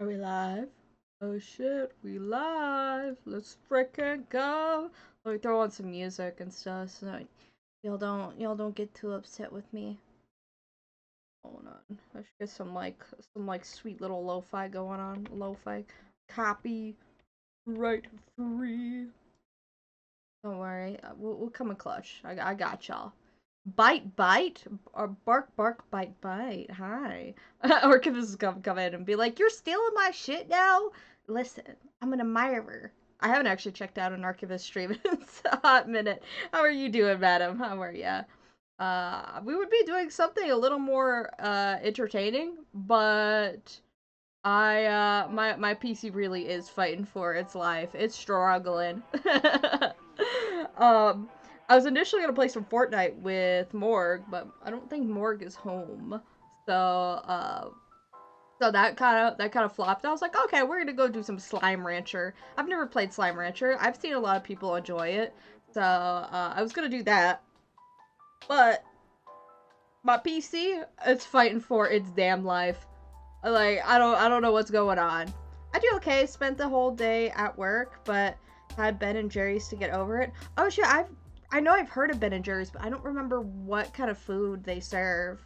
Are we live? Oh shit, we live. Let's frickin' go. Let me throw on some music and stuff so y'all don't get too upset with me. Hold on. I should get some sweet little lo-fi going on. Lo-fi copy right free. Don't worry. We'll come in clutch. I got y'all. Bite, or bark, bite. Hi. Archivist is gonna come in and be like, "You're stealing my shit now." Listen, I'm an admirer. I haven't actually checked out an archivist stream in a hot minute. How are you doing, madam? How are ya? We would be doing something a little more entertaining, but my PC really is fighting for its life. It's struggling. um, I was initially gonna play some Fortnite with Morg, but I don't think Morg is home. So that kind of flopped. I was like, okay, we're gonna go do some Slime Rancher. I've never played Slime Rancher. I've seen a lot of people enjoy it, so I was gonna do that, but my PC is fighting for its damn life. Like, I don't know what's going on. I do okay. Spent the whole day at work, but had Ben and Jerry's to get over it. Oh shit, I know I've heard of Ben and Jerry's, but I don't remember what kind of food they serve.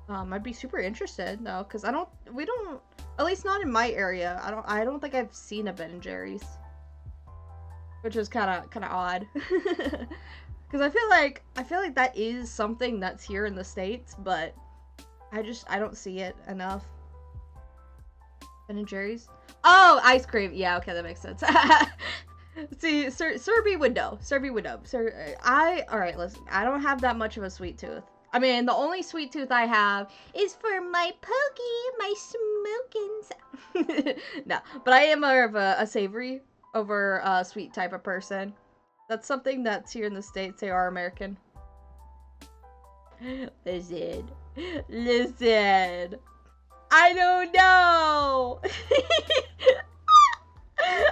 I'd be super interested though, cause we don't, at least not in my area. I don't think I've seen a Ben and Jerry's, which is kind of odd. Cause I feel like that is something that's here in the States, but I don't see it enough. Ben and Jerry's. Oh, ice cream. Yeah, okay, that makes sense. See, Serby would know. Serby would know. Alright, listen. I don't have that much of a sweet tooth. I mean, the only sweet tooth I have is for my pokey, my smokins. No, but I am more of a savory over sweet type of person. That's something that's here in the States. They are American. Listen. Listen. I don't know.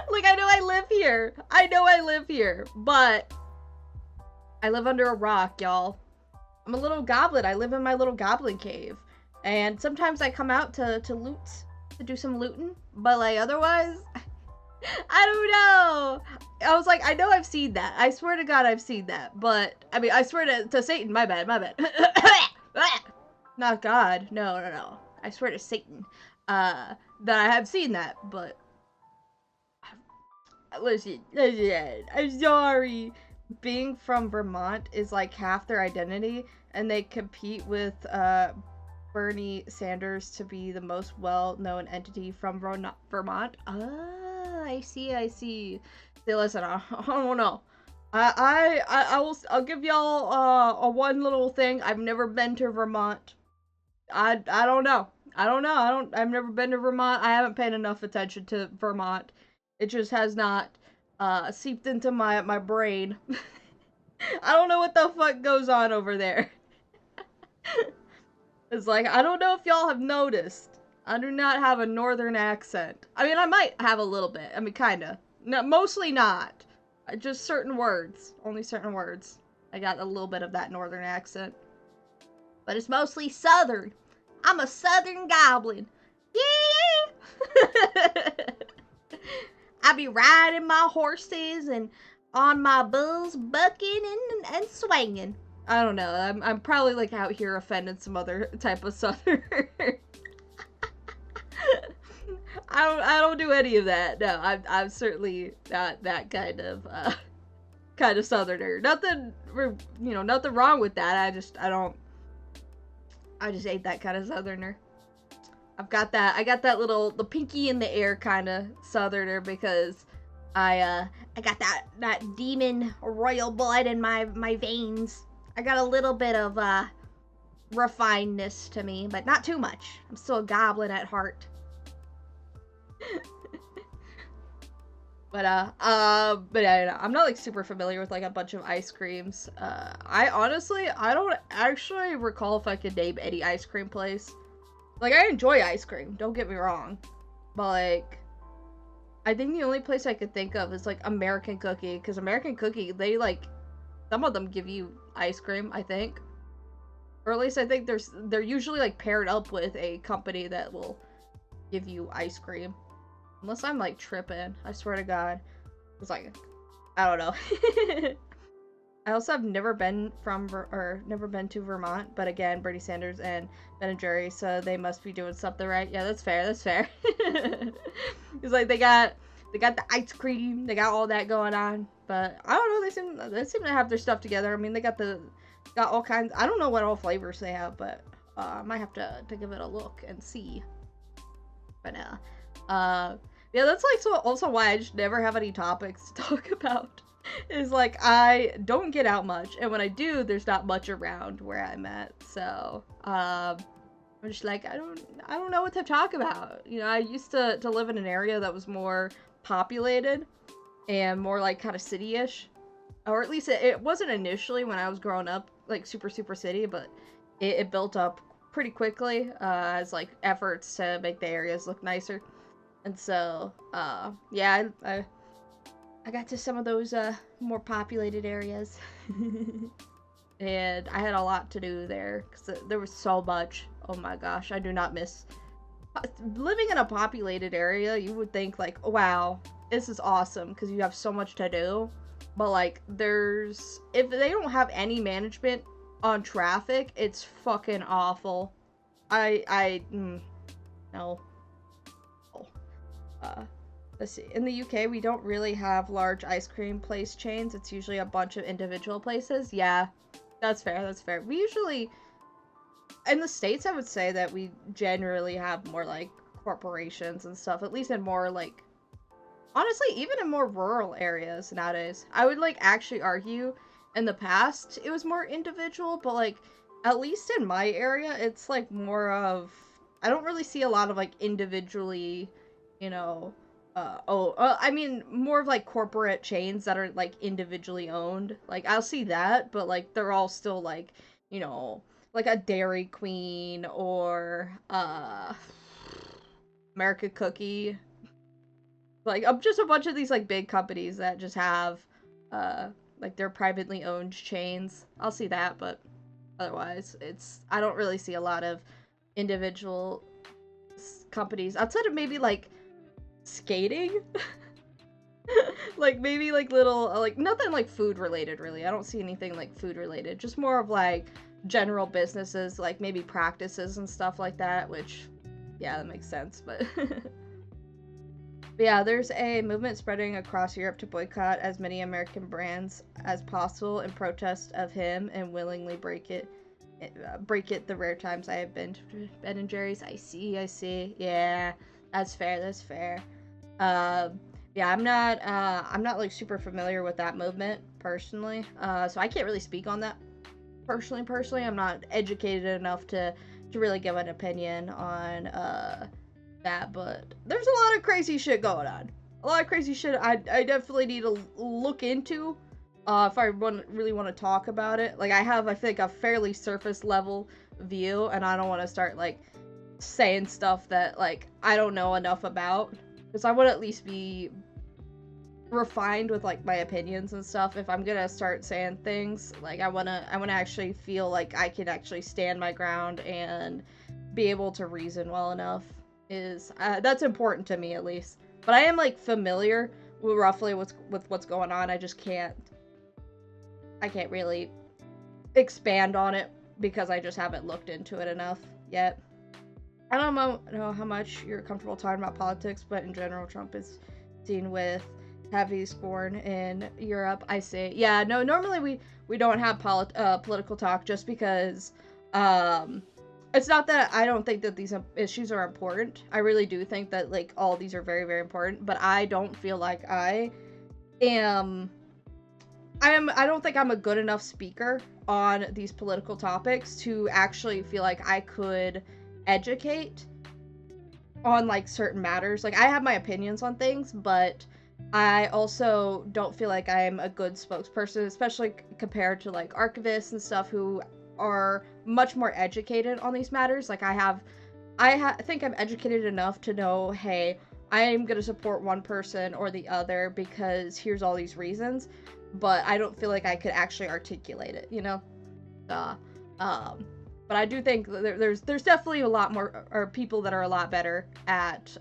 Like, I know I live here. I know I live here, but I live under a rock, y'all. I'm a little goblin. I live in my little goblin cave. And sometimes I come out to loot, to do some looting, but like otherwise, I don't know. I was like, I know I've seen that. I swear to God I've seen that. But, I mean, I swear to Satan, my bad. Not God. No. I swear to Satan, that I have seen that, but listen, I'm sorry. Being from Vermont is like half their identity, and they compete with Bernie Sanders to be the most well-known entity from Vermont. Ah, I see. See, listen, I don't know. I'll give y'all a one little thing. I've never been to Vermont. I don't know. I've never been to Vermont. I haven't paid enough attention to Vermont. It just has not seeped into my brain. I don't know what the fuck goes on over there. It's like, I don't know if y'all have noticed. I do not have a northern accent. I mean, I might have a little bit. I mean, kinda. No, mostly not. Just certain words. Only certain words. I got a little bit of that northern accent. But it's mostly southern. I'm a southern goblin. Yeah! I be riding my horses and on my bulls, bucking and swinging. I don't know. I'm probably like out here offending some other type of southerner. I don't do any of that. No, I'm certainly not that kind of southerner. Nothing, nothing wrong with that. I just ain't that kind of southerner. I got that little, the pinky in the air kind of southerner, because I got that demon royal blood in my veins. I got a little bit of refinedness to me, but not too much. I'm still a goblin at heart. But yeah, I'm not like super familiar with like a bunch of ice creams. I don't actually recall if I could name any ice cream place. Like, I enjoy ice cream, don't get me wrong, but like, I think the only place I could think of is like American Cookie, because American Cookie, they like, some of them give you ice cream, I think, or at least I think they're usually like paired up with a company that will give you ice cream. Unless I'm like tripping. I swear to God. It's like, I don't know. I also have never been to Vermont, but again, Bernie Sanders and Ben and Jerry, so they must be doing something right. Yeah, that's fair. That's fair. It's like they got the ice cream, they got all that going on, but I don't know. They seem to have their stuff together. I mean, they got all kinds. I don't know what all flavors they have, but I might have to give it a look and see. But yeah, that's like also why I just never have any topics to talk about. Is like I don't get out much, and when I do, there's not much around where I'm at. So I'm just like I don't know what to talk about. You know, I used to live in an area that was more populated and more like kind of city-ish, or at least it wasn't initially when I was growing up like super city, but it built up pretty quickly as like efforts to make the areas look nicer. And so yeah, I got to some of those more populated areas. And I had a lot to do there because there was so much. Oh my gosh, I do not miss living in a populated area. You would think like, wow, this is awesome because you have so much to do. But like, if they don't have any management on traffic, it's fucking awful. No. Let's see. In the UK, we don't really have large ice cream place chains. It's usually a bunch of individual places. Yeah, that's fair. That's fair. We usually, in the States, I would say that we generally have more like corporations and stuff, at least in more like, honestly, even in more rural areas nowadays. I would like actually argue in the past it was more individual, but like at least in my area, it's like more of, I don't really see a lot of like individually, you know, I mean, more of like corporate chains that are like individually owned. Like, I'll see that, but like they're all still like, you know, like a Dairy Queen or America Cookie. Like, just a bunch of these like big companies that just have like their privately owned chains. I'll see that, but otherwise, I don't really see a lot of individual companies outside of maybe like skating. Like maybe like little like nothing like food related really. I don't see anything like food related, just more of like general businesses, like maybe practices and stuff like that, which yeah, that makes sense. But but yeah, there's a movement spreading across Europe to boycott as many American brands as possible in protest of him and willingly break it the rare times I have been to Ben and Jerry's. I see. Yeah, that's fair. Yeah, I'm not like super familiar with that movement personally, so I can't really speak on that personally. I'm not educated enough to really give an opinion on that, but there's a lot of crazy shit going on. A lot of crazy shit I definitely need to look into if I really want to talk about it. Like, I think a fairly surface level view, and I don't want to start like saying stuff that like I don't know enough about, because I would at least be refined with like my opinions and stuff. If I'm gonna start saying things, like I wanna actually feel like I can actually stand my ground and be able to reason well enough. That's important to me at least. But I am like familiar with roughly with what's going on. I can't really expand on it because I just haven't looked into it enough yet. I don't know how much you're comfortable talking about politics, but in general, Trump is seen with heavy scorn in Europe. I say, yeah, no, normally we don't have political talk just because it's not that I don't think that these issues are important. I really do think that like all these are very, very important, but I don't feel like I don't think I'm a good enough speaker on these political topics to actually feel like I could educate on like certain matters. Like, I have my opinions on things, but I also don't feel like I'm a good spokesperson, especially compared to like archivists and stuff who are much more educated on these matters. Like, I think I'm educated enough to know, hey, I'm gonna support one person or the other because here's all these reasons, but I don't feel like I could actually articulate it, you know? But I do think there's definitely a lot more, or people that are a lot better at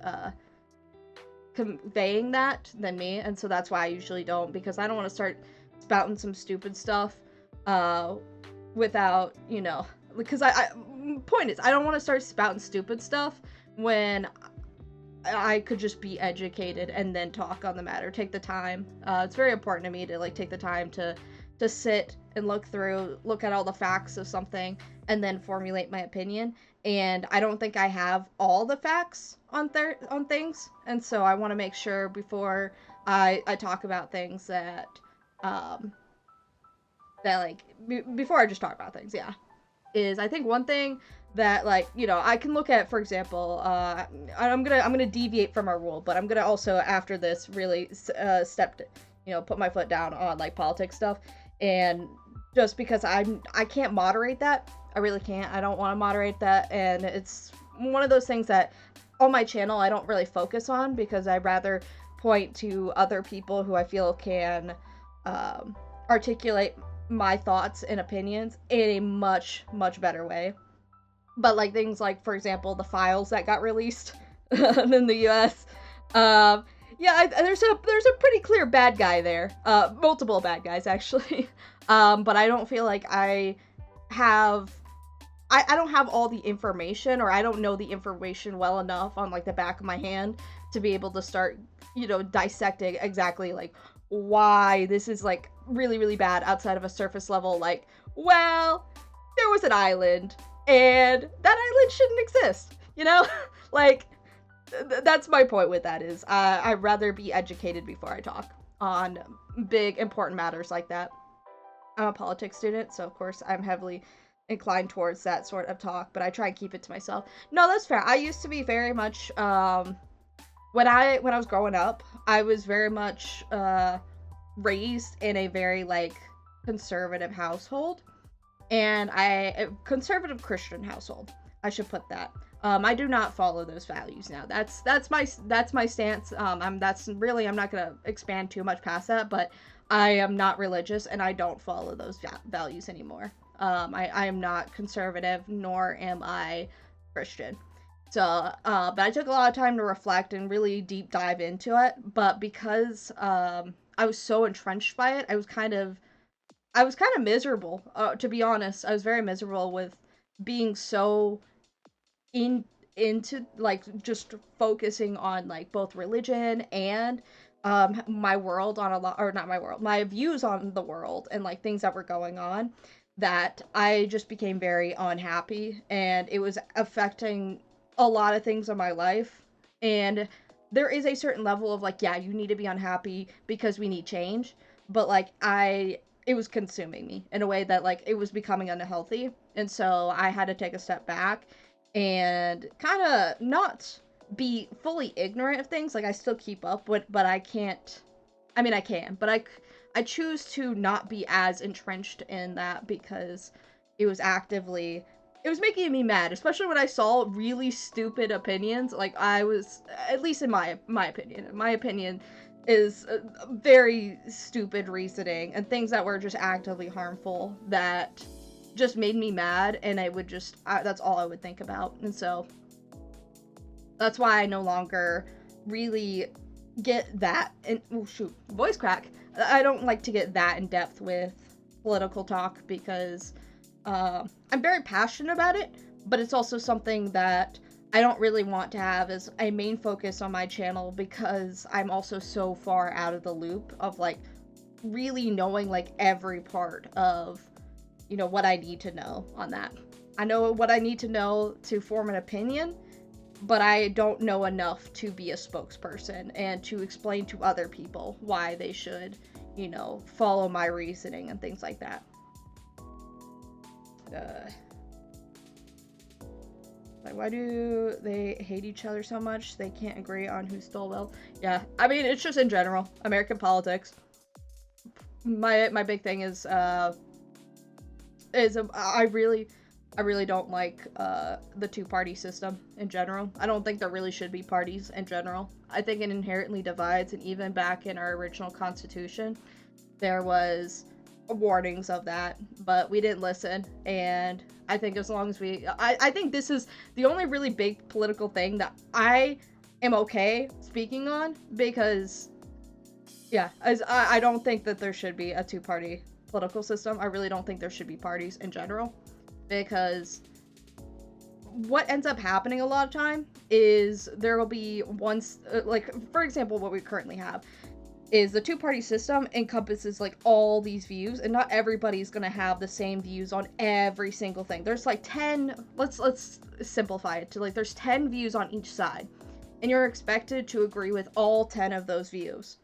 conveying that than me, and so that's why I usually don't, because I don't want to start spouting some stupid stuff without, you know, because point is, I don't want to start spouting stupid stuff when I could just be educated and then talk on the matter, take the time. It's very important to me to like take the time to sit and look at all the facts of something and then formulate my opinion. And I don't think I have all the facts on things, and so I want to make sure before I talk about things that like before I just talk about things, yeah, is I think one thing that, like, you know, I can look at, for example, I'm gonna deviate from our rule, but I'm gonna also after this really put my foot down on like politics stuff, and just because I can't moderate that. I really can't. I don't want to moderate that, and it's one of those things that on my channel I don't really focus on, because I'd rather point to other people who I feel can articulate my thoughts and opinions in a much better way. But like things like, for example, the files that got released in the US, yeah, there's a pretty clear bad guy there, multiple bad guys actually, but I don't feel like I don't have all the information, or I don't know the information well enough on like the back of my hand to be able to start, you know, dissecting exactly like why this is like really bad outside of a surface level, like, well, there was an island and that island shouldn't exist, you know? Like, that's my point with that is I'd rather be educated before I talk on big important matters like that. I'm a politics student, so of course I'm heavily inclined towards that sort of talk, but I try and keep it to myself. No, that's fair. I used to be very much when I was growing up, I was very much raised in a very like conservative household, and a conservative Christian household, I should put that. I do not follow those values now. That's my stance. I'm not gonna expand too much past that, but I am not religious and I don't follow those values anymore. I am not conservative, nor am I Christian. So, but I took a lot of time to reflect and really deep dive into it. But because I was so entrenched by it, I was kind of miserable. To be honest, I was very miserable with being so into like just focusing on like both religion and my world on a lot, or not my world, my views on the world and like things that were going on, that I just became very unhappy, and it was affecting a lot of things in my life. And there is a certain level of like, yeah, you need to be unhappy because we need change, but like it was consuming me in a way that like it was becoming unhealthy, and so I had to take a step back and kind of not be fully ignorant of things. Like I still keep up with, but I can't. I mean, I can, but I choose to not be as entrenched in that, because it was making me mad, especially when I saw really stupid opinions. Like I was, at least in my opinion is very stupid reasoning and things that were just actively harmful that just made me mad, and I would just that's all I would think about. And so that's why I no longer really get that, and oh shoot, voice crack. I don't like to get that in depth with political talk, because I'm very passionate about it, but it's also something that I don't really want to have as a main focus on my channel, because I'm also so far out of the loop of like really knowing like every part of, you know, what I need to know on that. I know what I need to know to form an opinion, but I don't know enough to be a spokesperson and to explain to other people why they should, you know, follow my reasoning and things like that. Like, why do they hate each other so much? They can't agree on who stole well. Yeah, I mean, it's just in general, American politics. My big thing is I really don't like the two-party system in general. I don't think there really should be parties in general. I think it inherently divides, and even back in our original Constitution, there was warnings of that, but we didn't listen, and I think as long as I think this is the only really big political thing that I am okay speaking on, because, yeah, I don't think that there should be a two-party political system. I really don't think there should be parties in general, because what ends up happening a lot of time is there will be like, for example, what we currently have is the two-party system encompasses like all these views, and not everybody's gonna have the same views on every single thing. There's like 10, let's simplify it to like there's 10 views on each side, and you're expected to agree with all 10 of those views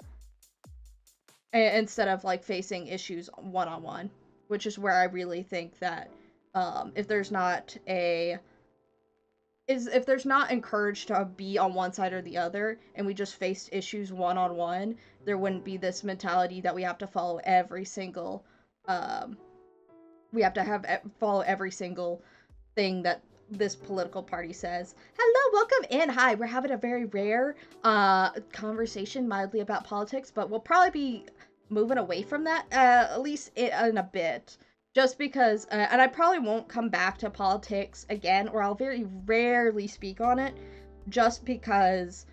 instead of like facing issues one-on-one, which is where I really think that if there's not encouraged to be on one side or the other, and we just faced issues one-on-one, there wouldn't be this mentality that we have to follow every single follow every single thing that this political party says. Hello, welcome in. Hi, we're having a very rare conversation mildly about politics, but we'll probably be moving away from that at least in a bit. Just because, and I probably won't come back to politics again, or I'll very rarely speak on it, just because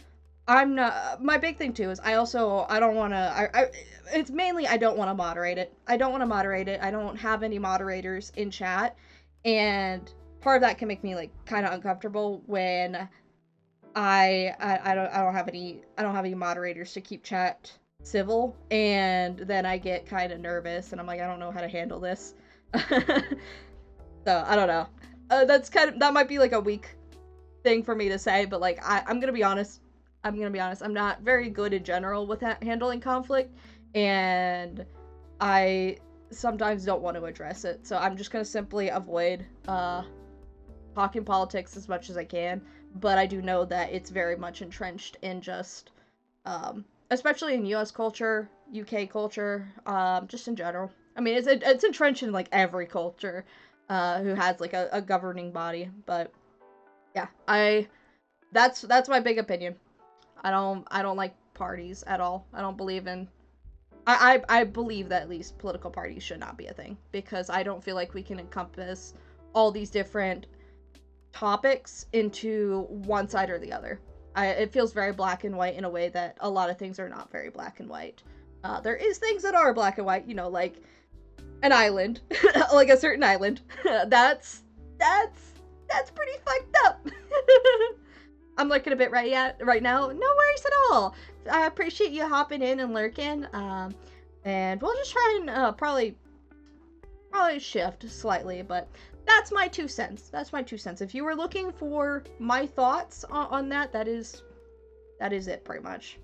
I'm not, my big thing too is I don't want to, it's mainly I don't want to moderate it. I don't have any moderators in chat, and part of that can make me like kind of uncomfortable when I don't have any moderators to keep chat civil, and then I get kind of nervous, and I'm like, I don't know how to handle this. So I don't know. That might be like a weak thing for me to say, but like I'm gonna be honest. I'm not very good in general with handling conflict, and I sometimes don't want to address it. So I'm just gonna simply avoid talking politics as much as I can. But I do know that it's very much entrenched in just, especially in U.S. culture, UK culture, just in general. I mean, it's entrenched in like every culture who has like a governing body. But yeah, that's my big opinion. I don't like parties at all. I don't believe in. I believe that at least political parties should not be a thing, because I don't feel like we can encompass all these different topics into one side or the other. It feels very black and white in a way that a lot of things are not very black and white. There is things that are black and white, you know, like an island, like a certain island. That's pretty fucked up. I'm lurking a bit right now. No worries at all. I appreciate you hopping in and lurking. And we'll just try and probably shift slightly, but that's my 2 cents. If you were looking for my thoughts on that is it pretty much.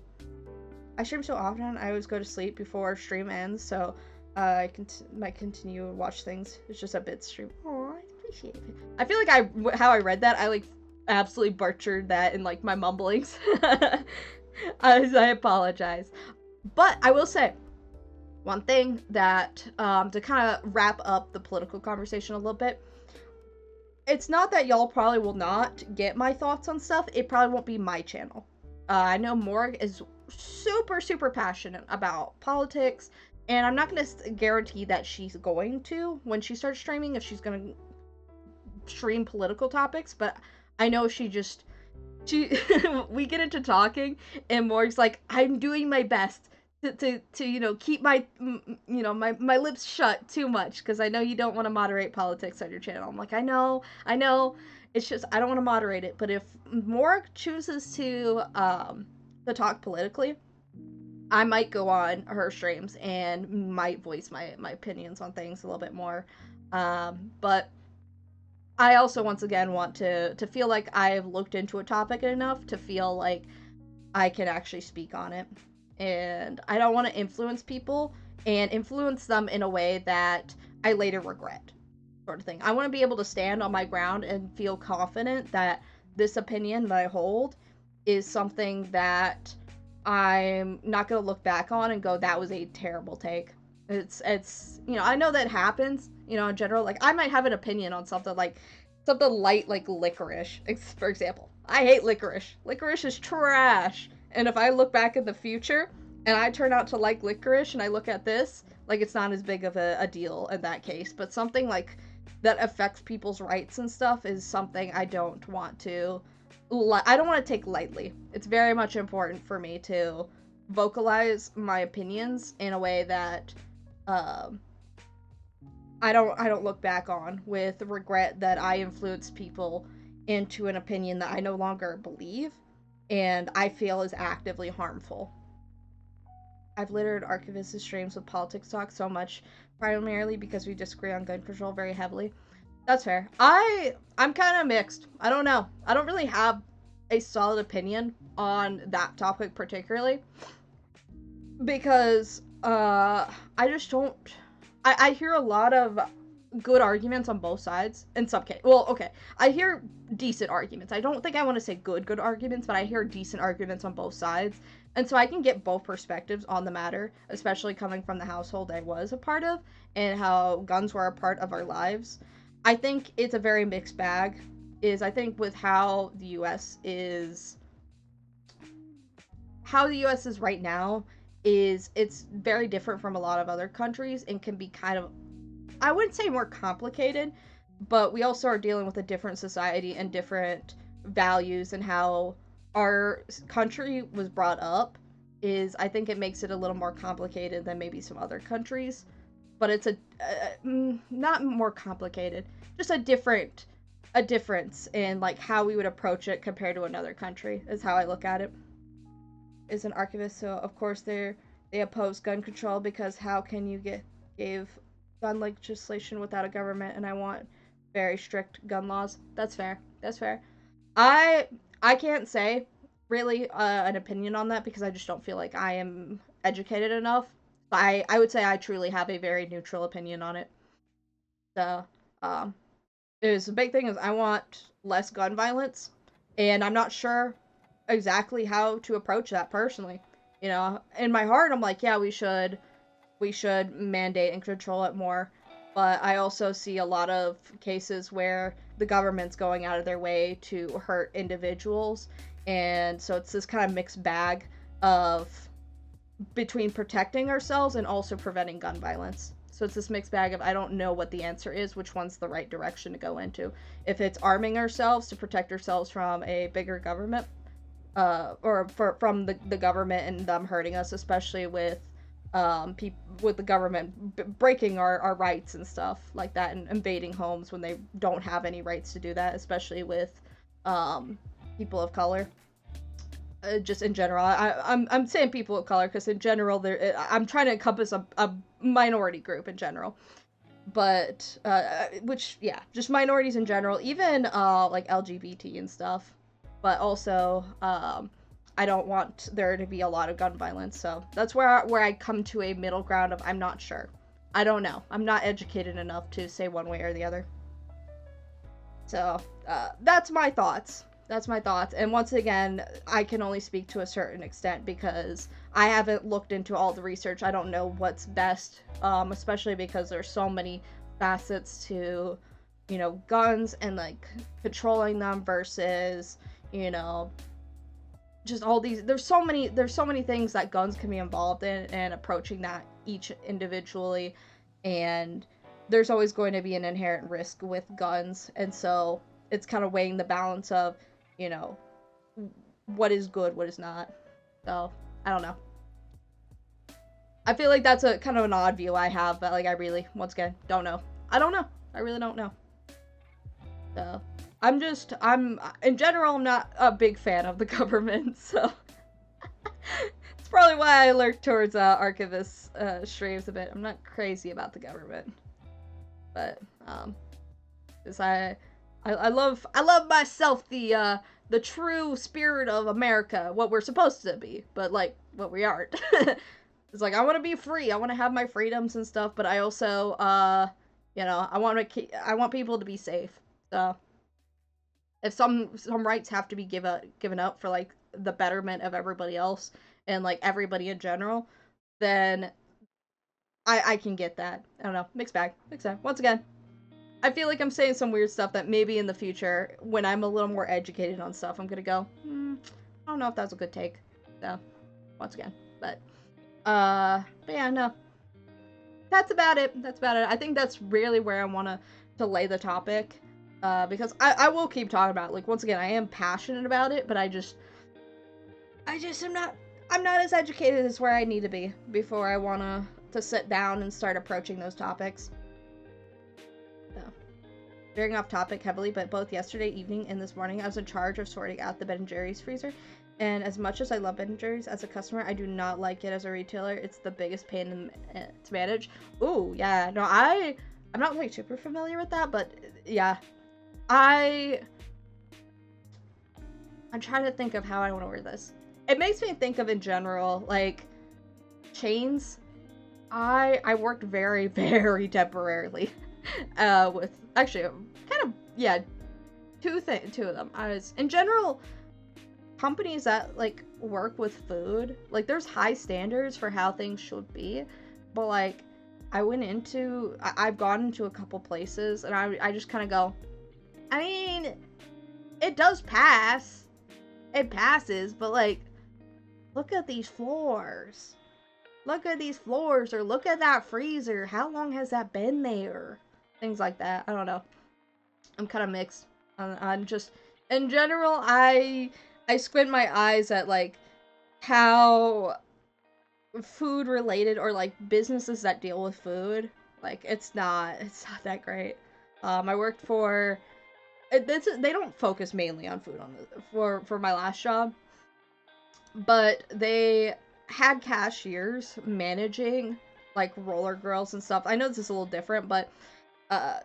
I stream so often, I always go to sleep before stream ends, so I might continue to watch things. It's just a bit stream. Oh, I appreciate it. I feel like how I read that, I like absolutely butchered that in like my mumblings. I apologize. But I will say one thing that to kind of wrap up the political conversation a little bit. It's not that y'all probably will not get my thoughts on stuff. It probably won't be my channel. I know Morg is super passionate about politics, and I'm not going to guarantee that she's going to when she starts streaming, if she's going to stream political topics, but I know she we get into talking, and Morg's like, I'm doing my best to you know, keep my my lips shut too much, because I know you don't want to moderate politics on your channel. I'm like, I know, it's just I don't want to moderate it. But if Morg chooses to talk politically, I might go on her streams and might voice my opinions on things a little bit more. But I also, once again, want to feel like I've looked into a topic enough to feel like I can actually speak on it. And I don't want to influence people and influence them in a way that I later regret, sort of thing. I want to be able to stand on my ground and feel confident that this opinion that I hold is something that I'm not going to look back on and go, that was a terrible take. It's you know, I know that happens, you know, in general. Like, I might have an opinion on something light like licorice, for example. I hate licorice. Licorice is trash. And if I look back in the future and I turn out to like licorice and I look at this, like, it's not as big of a deal in that case. But something like that affects people's rights and stuff is something I don't want to I don't want to take lightly. It's very much important for me to vocalize my opinions in a way that um I don't look back on with regret that I influenced people into an opinion that I no longer believe and I feel is actively harmful. I've littered archivist streams with politics talk so much, primarily because we disagree on gun control very heavily. That's fair. I'm kind of mixed. I don't know. I don't really have a solid opinion on that topic particularly because I just don't. I hear a lot of good arguments on both sides in some case. Well, okay, I hear decent arguments. I don't think I want to say good arguments, but I hear decent arguments on both sides. And so I can get both perspectives on the matter, especially coming from the household I was a part of and how guns were a part of our lives. I think it's a very mixed bag. I think with how the US is right now it's very different from a lot of other countries and can be kind of, I wouldn't say more complicated, but we also are dealing with a different society and different values and how our country was brought up I think it makes it a little more complicated than maybe some other countries, but it's not more complicated, just a difference in like how we would approach it compared to another country is how I look at it. Is an archivist, so of course they oppose gun control because how can you give gun legislation without a government, and I want very strict gun laws. That's fair. That's fair. I I can't say really an opinion on that because I just don't feel like I am educated enough. But I would say I truly have a very neutral opinion on it. So um, is the big thing is I want less gun violence, and I'm not sure exactly how to approach that personally. You know, in my heart, I'm like, yeah, we should mandate and control it more. But I also see a lot of cases where the government's going out of their way to hurt individuals, and so it's this kind of mixed bag of between protecting ourselves and also preventing gun violence. So it's this mixed bag of I don't know what the answer is, which one's the right direction to go into. If it's arming ourselves to protect ourselves from a bigger government, from the government and them hurting us, especially with with the government breaking our rights and stuff like that and invading homes when they don't have any rights to do that, especially with people of color. Just in general, I'm saying people of color because in general, I'm trying to encompass a minority group in general, but which yeah, just minorities in general, even like LGBT and stuff, but also I don't want there to be a lot of gun violence. So that's where I come to a middle ground of I'm not sure. I don't know. I'm not educated enough to say one way or the other. So that's my thoughts. That's my thoughts. And once again, I can only speak to a certain extent because I haven't looked into all the research. I don't know what's best, especially because there's so many facets to, guns and like controlling them versus, just all these. There's so many things that guns can be involved in and approaching that each individually, and there's always going to be an inherent risk with guns, and so it's kind of weighing the balance of you know, what is good, what is not. So, I don't know. I feel like that's a kind of an odd view I have, but like I really, once again, don't know. I don't know. I really don't know. So, in general, I'm not a big fan of the government, so. It's probably why I lurk towards archivist streams a bit. I'm not crazy about the government. But, because I love myself the true spirit of America, what we're supposed to be, but like what we aren't. It's like I want to be free, I want to have my freedoms and stuff, but I also I want people to be safe. So if some rights have to be given up for like the betterment of everybody else and like everybody in general, then I can get that. I don't know, mixed bag. Once again, I feel like I'm saying some weird stuff that maybe in the future, when I'm a little more educated on stuff, I'm gonna go, I don't know if that's a good take. So, once again, but yeah, no. That's about it. I think that's really where I want to lay the topic, because I will keep talking about it. Like, once again, I am passionate about it, but I just am not, I'm not as educated as where I need to be before I want to sit down and start approaching those topics. So, veering off topic heavily, but both yesterday evening and this morning, I was in charge of sorting out the Ben & Jerry's freezer. And as much as I love Ben & Jerry's as a customer, I do not like it as a retailer. It's the biggest pain to manage. Ooh, yeah. No, I'm not like super familiar with that, but yeah. I'm trying to think of how I want to word this. It makes me think of, in general, like, chains. I worked very, very temporarily with, actually, kind of, yeah, two of them. I was, in general, companies that, like, work with food, like, there's high standards for how things should be, but, like, I've gone into a couple places, and I just kind of go, I mean, it does pass. It passes, but, like, look at these floors. Look at these floors, or look at that freezer. How long has that been there? Things like that. I don't know. I'm kind of mixed. I'm just, in general, I squint my eyes at, like, how food related, or, like, businesses that deal with food, like, it's not that great. I worked for, they don't focus mainly on food for my last job, but they had cashiers managing, like, roller grills and stuff. I know this is a little different, but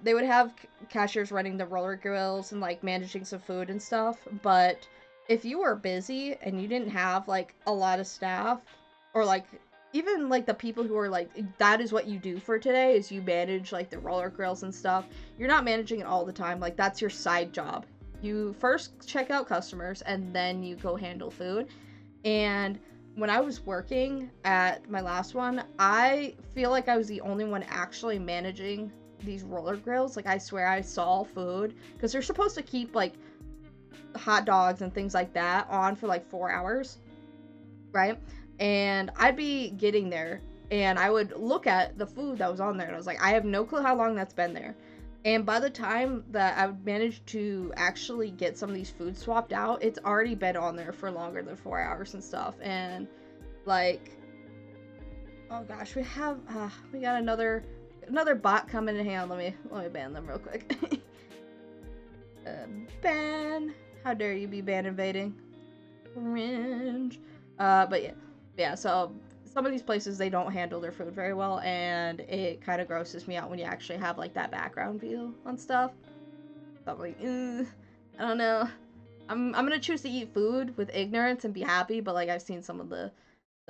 they would have cashiers running the roller grills and, like, managing some food and stuff. But if you were busy and you didn't have, like, a lot of staff, or, like, even, like, the people who are, like, that is what you do for today, is you manage, like, the roller grills and stuff. You're not managing it all the time. Like, that's your side job. You first check out customers, and then you go handle food. And when I was working at my last one, I feel like I was the only one actually managing these roller grills. Like, I swear I saw food, because they're supposed to keep, like, hot dogs and things like that on for, like, 4 hours, right? And I'd be getting there, and I would look at the food that was on there, and I was like, I have no clue how long that's been there. And by the time that I would manage to actually get some of these foods swapped out, it's already been on there for longer than 4 hours and stuff. And, like, oh gosh, we got another bot coming in. Hang on, let me ban them real quick. Ban, how dare you be ban invading? Cringe. But yeah, so some of these places, they don't handle their food very well, and it kind of grosses me out when you actually have, like, that background view on stuff. So I'm like, I don't know. I'm gonna choose to eat food with ignorance and be happy, but, like, I've seen some of the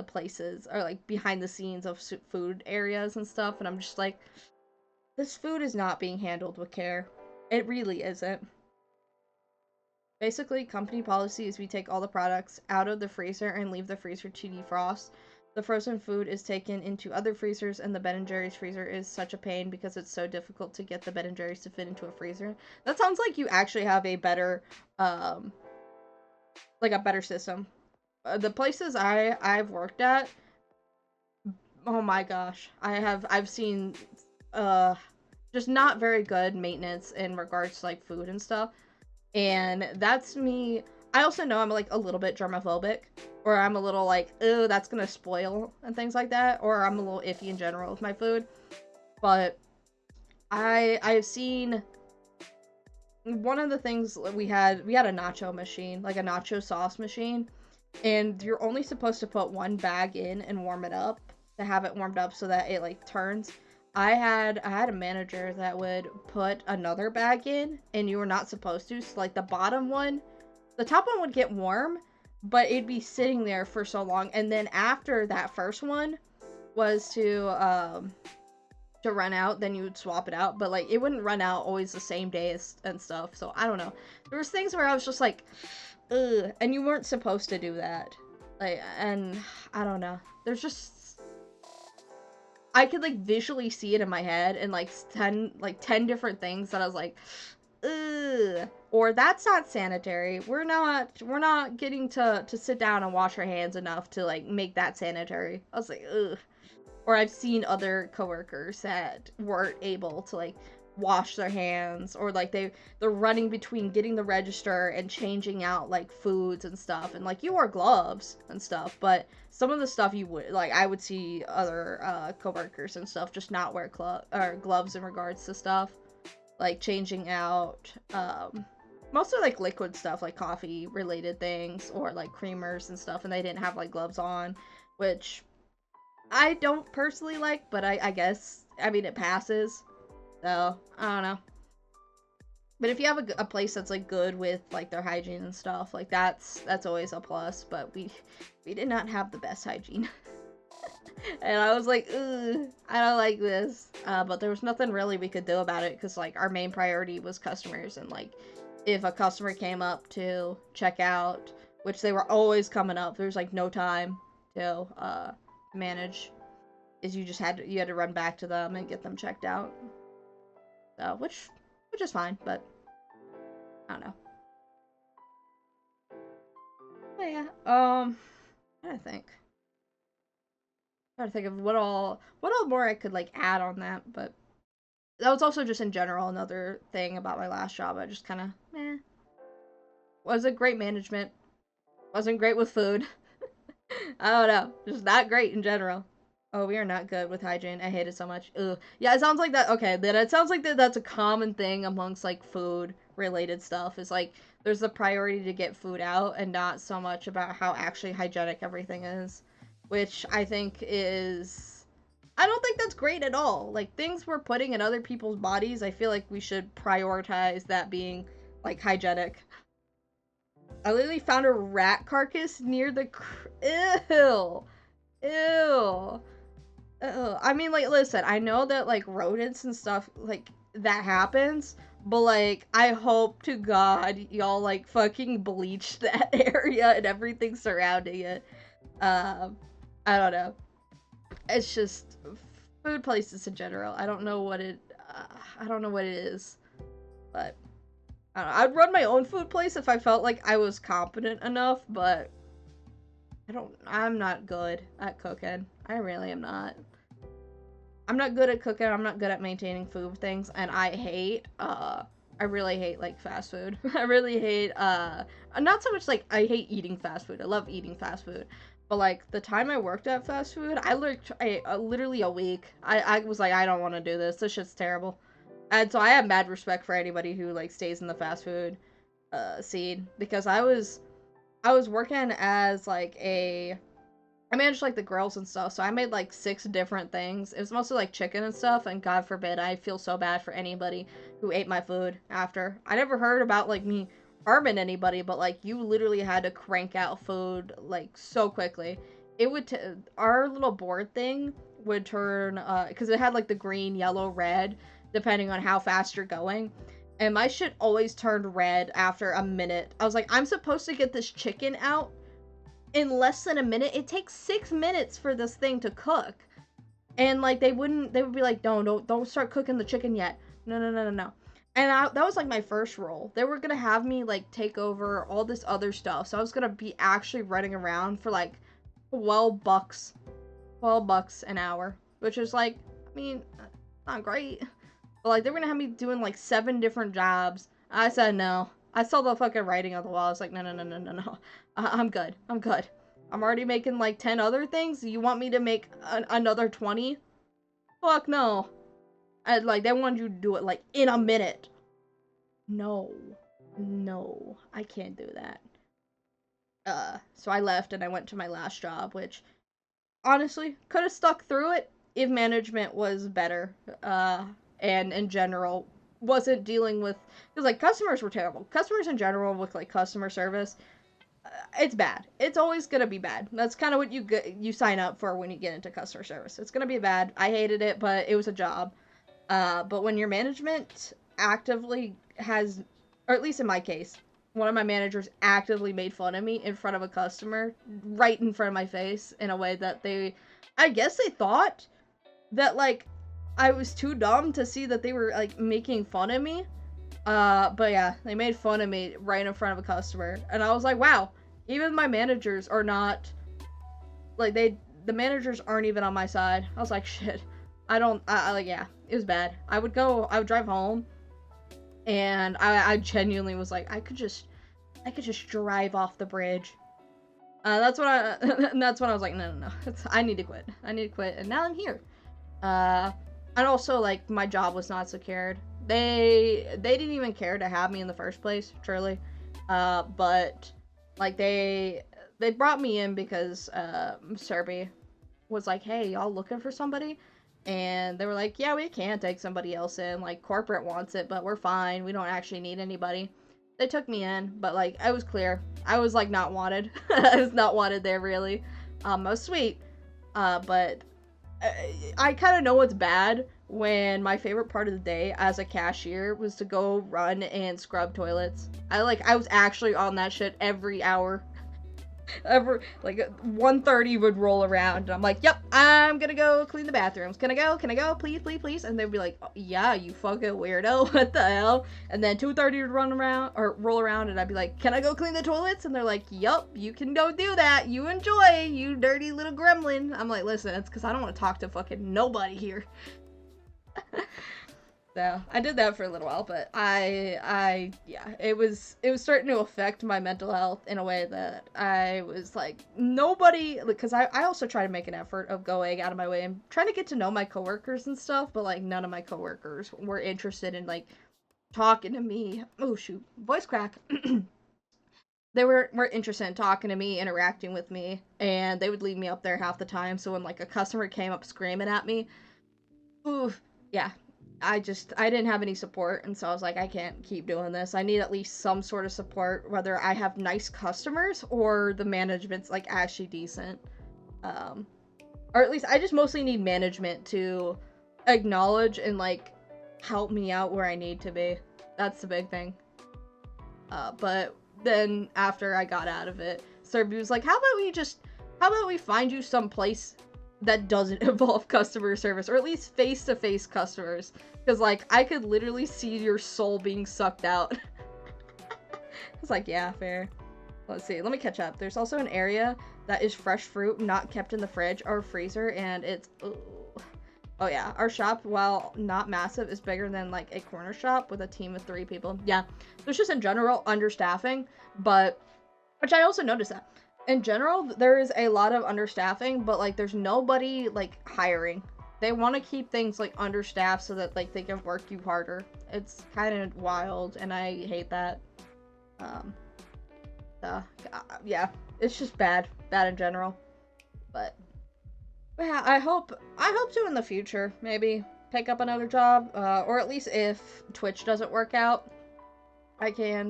places, or, like, behind the scenes of food areas and stuff, and I'm just like, this food is not being handled with care. It really isn't. Basically, company policy is we take all the products out of the freezer and leave the freezer to defrost. The frozen food is taken into other freezers, and the Ben & Jerry's freezer is such a pain because it's so difficult to get the Ben & Jerry's to fit into a freezer. That sounds like you actually have a better, like, a better system. The places I've worked at, oh my gosh, I've seen, just not very good maintenance in regards to, like, food and stuff. And that's me. I also know I'm, like, a little bit germophobic, or I'm a little like, oh, that's gonna spoil and things like that, or I'm a little iffy in general with my food. But I've seen one of the things we had a nacho machine, like a nacho sauce machine, and you're only supposed to put one bag in and warm it up to have it warmed up so that it, like, turns. I had a manager that would put another bag in, and you were not supposed to. So, like, the top one would get warm, but it'd be sitting there for so long. And then after that first one was to run out, then you would swap it out. But, like, it wouldn't run out always the same day and stuff. So I don't know. There was things where I was just like, ugh, and you weren't supposed to do that. Like, and I don't know. There's just, I could, like, visually see it in my head, and, like, 10 different things that I was like, ugh, or that's not sanitary. We're not getting to sit down and wash our hands enough to, like, make that sanitary. I was like, ugh. Or I've seen other coworkers that weren't able to, like, wash their hands, or like they're running between getting the register and changing out like foods and stuff, and like you wear gloves and stuff, but some of the stuff you would like I would see other coworkers and stuff just not wear gloves in regards to stuff like changing out mostly like liquid stuff like coffee related things or like creamers and stuff, and they didn't have like gloves on, which I don't personally like, but I guess, I mean, it passes. So, I don't know. But if you have a place that's like good with like their hygiene and stuff, like that's always a plus. But we did not have the best hygiene. And I was like, ugh, I don't like this. But there was nothing really we could do about it, because like our main priority was customers, and like if a customer came up to check out, which they were always coming up, there's like no time to manage, is you had to run back to them and get them checked out. So which is fine, but I don't know. But yeah, I'm trying to think of what all more I could like add on that, but that was also just in general another thing about my last job. I just kind of wasn't great management, wasn't great with food. I don't know, just not great in general. Oh, we are not good with hygiene. I hate it so much. Ugh. Yeah, it sounds like that. Okay, then it sounds like that's a common thing amongst like food related stuff. Is like there's the priority to get food out and not so much about how actually hygienic everything is, which I think is, I don't think that's great at all. Like things we're putting in other people's bodies, I feel like we should prioritize that being like hygienic. I literally found a rat carcass near the ew. Ew. I mean, like, listen, I know that, like, rodents and stuff, like, that happens, but, like, I hope to God y'all, like, fucking bleach that area and everything surrounding it. I don't know. It's just, food places in general, I don't know what it is, but, I don't know. I'd run my own food place if I felt like I was competent enough, but I'm not good at cooking. I really am not. I'm not good at cooking, I'm not good at maintaining food things, and I really hate, like, fast food. I really hate, not so much, like, I hate eating fast food. I love eating fast food. But, like, the time I worked at fast food, I literally a week. I was like, I don't want to do this. This shit's terrible. And so I have mad respect for anybody who, like, stays in the fast food, scene. Because I was working as, like, I managed, like, the grills and stuff, so I made, like, 6 different things. It was mostly, like, chicken and stuff, and God forbid, I feel so bad for anybody who ate my food after. I never heard about, like, me harming anybody, but, like, you literally had to crank out food, like, so quickly. It would, our little board thing would turn, because it had, like, the green, yellow, red, depending on how fast you're going. And my shit always turned red after a minute. I was like, I'm supposed to get this chicken out in less than a minute. It takes 6 minutes for this thing to cook. And like they would be like, no, don't start cooking the chicken yet. No. And that was like my first role. They were gonna have me like take over all this other stuff, so I was gonna be actually running around for like $12 an hour, which is like, I mean, not great, but like they were gonna have me doing like 7 different jobs. I said no. I saw the fucking writing on the wall. I was like, no. I'm good. I'm already making like 10 other things. You want me to make another 20? Fuck no. Like, they wanted you to do it like in a minute. No, I can't do that. So I left and I went to my last job, which honestly could have stuck through it if management was better. And in general wasn't dealing with, because like customers were terrible. Customers in general with like customer service, it's bad. It's always gonna be bad. That's kind of what you sign up for when you get into customer service. It's gonna be bad. I hated it, but it was a job. But when your management actively has, or at least in my case, one of my managers actively made fun of me in front of a customer, right in front of my face, in a way that I guess they thought that like I was too dumb to see that they were like making fun of me. But yeah, they made fun of me right in front of a customer, and I was like, wow, even my managers are not, like, the managers aren't even on my side. I was like, shit, like, yeah, it was bad. I would drive home, and I genuinely was like, I could just drive off the bridge. That's when I was like, no, I need to quit. I need to quit, and now I'm here. And also, like, my job was not secured. They didn't even care to have me in the first place, truly. But, like, they brought me in because, Serby was like, hey, y'all looking for somebody? And they were like, yeah, we can take somebody else in. Like, corporate wants it, but we're fine. We don't actually need anybody. They took me in, but, like, I was clear. I was, like, not wanted. I was not wanted there, really. I was sweet. But I kind of know it's bad when my favorite part of the day as a cashier was to go run and scrub toilets. I was actually on that shit every hour. Like 1:30 would roll around and I'm like, yep, I'm gonna go clean the bathrooms. Can I go? Please. And they'd be like, oh, yeah, you fucking weirdo. What the hell? And then 2:30 would roll around and I'd be like, can I go clean the toilets? And they're like, yup, you can go do that. You enjoy, you dirty little gremlin. I'm like, listen, it's because I don't want to talk to fucking nobody here. So I did that for a little while, but yeah, it was starting to affect my mental health in a way that I was like, nobody, because I also try to make an effort of going out of my way and trying to get to know my coworkers and stuff, but like none of my coworkers were interested in like talking to me. Oh shoot, voice crack. They were interested in talking to me, interacting with me, and they would leave me up there half the time. So when like a customer came up screaming at me, ooh, yeah, I didn't have any support, and so I was like, I can't keep doing this. I need at least some sort of support, whether I have nice customers or the management's like actually decent. Or at least I just mostly need management to acknowledge and like help me out where I need to be. That's the big thing. But then after I got out of it, Serby was like, how about we find you some place that doesn't involve customer service, or at least face-to-face customers, because like I could literally see your soul being sucked out. It's like, yeah, fair. Let's see, let me catch up. There's also an area that is fresh fruit not kept in the fridge or freezer, and it's oh yeah, our shop, while not massive, is bigger than like a corner shop with a team of 3 people. Yeah, there's just in general understaffing, but which I also noticed that in general, there is a lot of understaffing, but like there's nobody like hiring. They want to keep things like understaffed so that like they can work you harder. It's kind of wild, and I hate that. Yeah, it's just bad in general. But yeah, I hope to in the future maybe pick up another job, or at least if Twitch doesn't work out, I can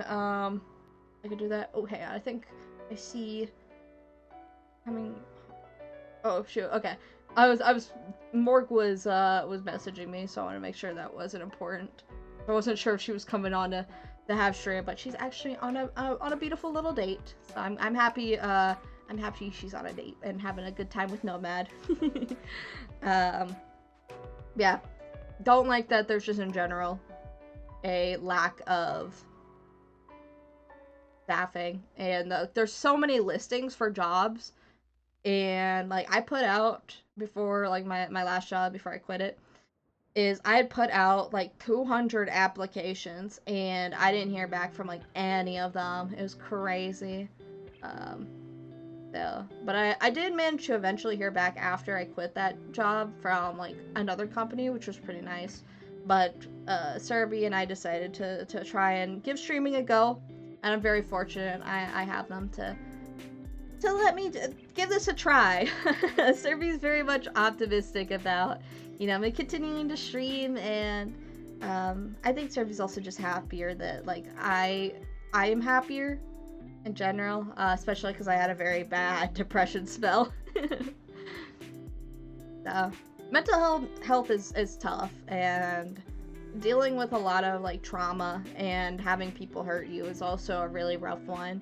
do that. Okay, I think I see. I mean, oh shoot, okay. Morg was messaging me, so I want to make sure that wasn't important. I wasn't sure if she was coming on to have stream, but she's actually on a beautiful little date. So I'm happy. I'm happy she's on a date and having a good time with Nomad. Yeah, don't like that. There's just in general a lack of staffing, and there's so many listings for jobs. And like I put out before, like my last job before I quit it, is I had put out like 200 applications and I didn't hear back from like any of them. It was crazy. So, but I did manage to eventually hear back after I quit that job from like another company, which was pretty nice. But Serby and I decided to try and give streaming a go, and I'm very fortunate I have them to let me give this a try. Serby's very much optimistic about, you know, me continuing to stream, and I think Serby's also just happier that like I am happier in general, especially because I had a very bad depression spell. So mental health is tough, and dealing with a lot of like trauma and having people hurt you is also a really rough one.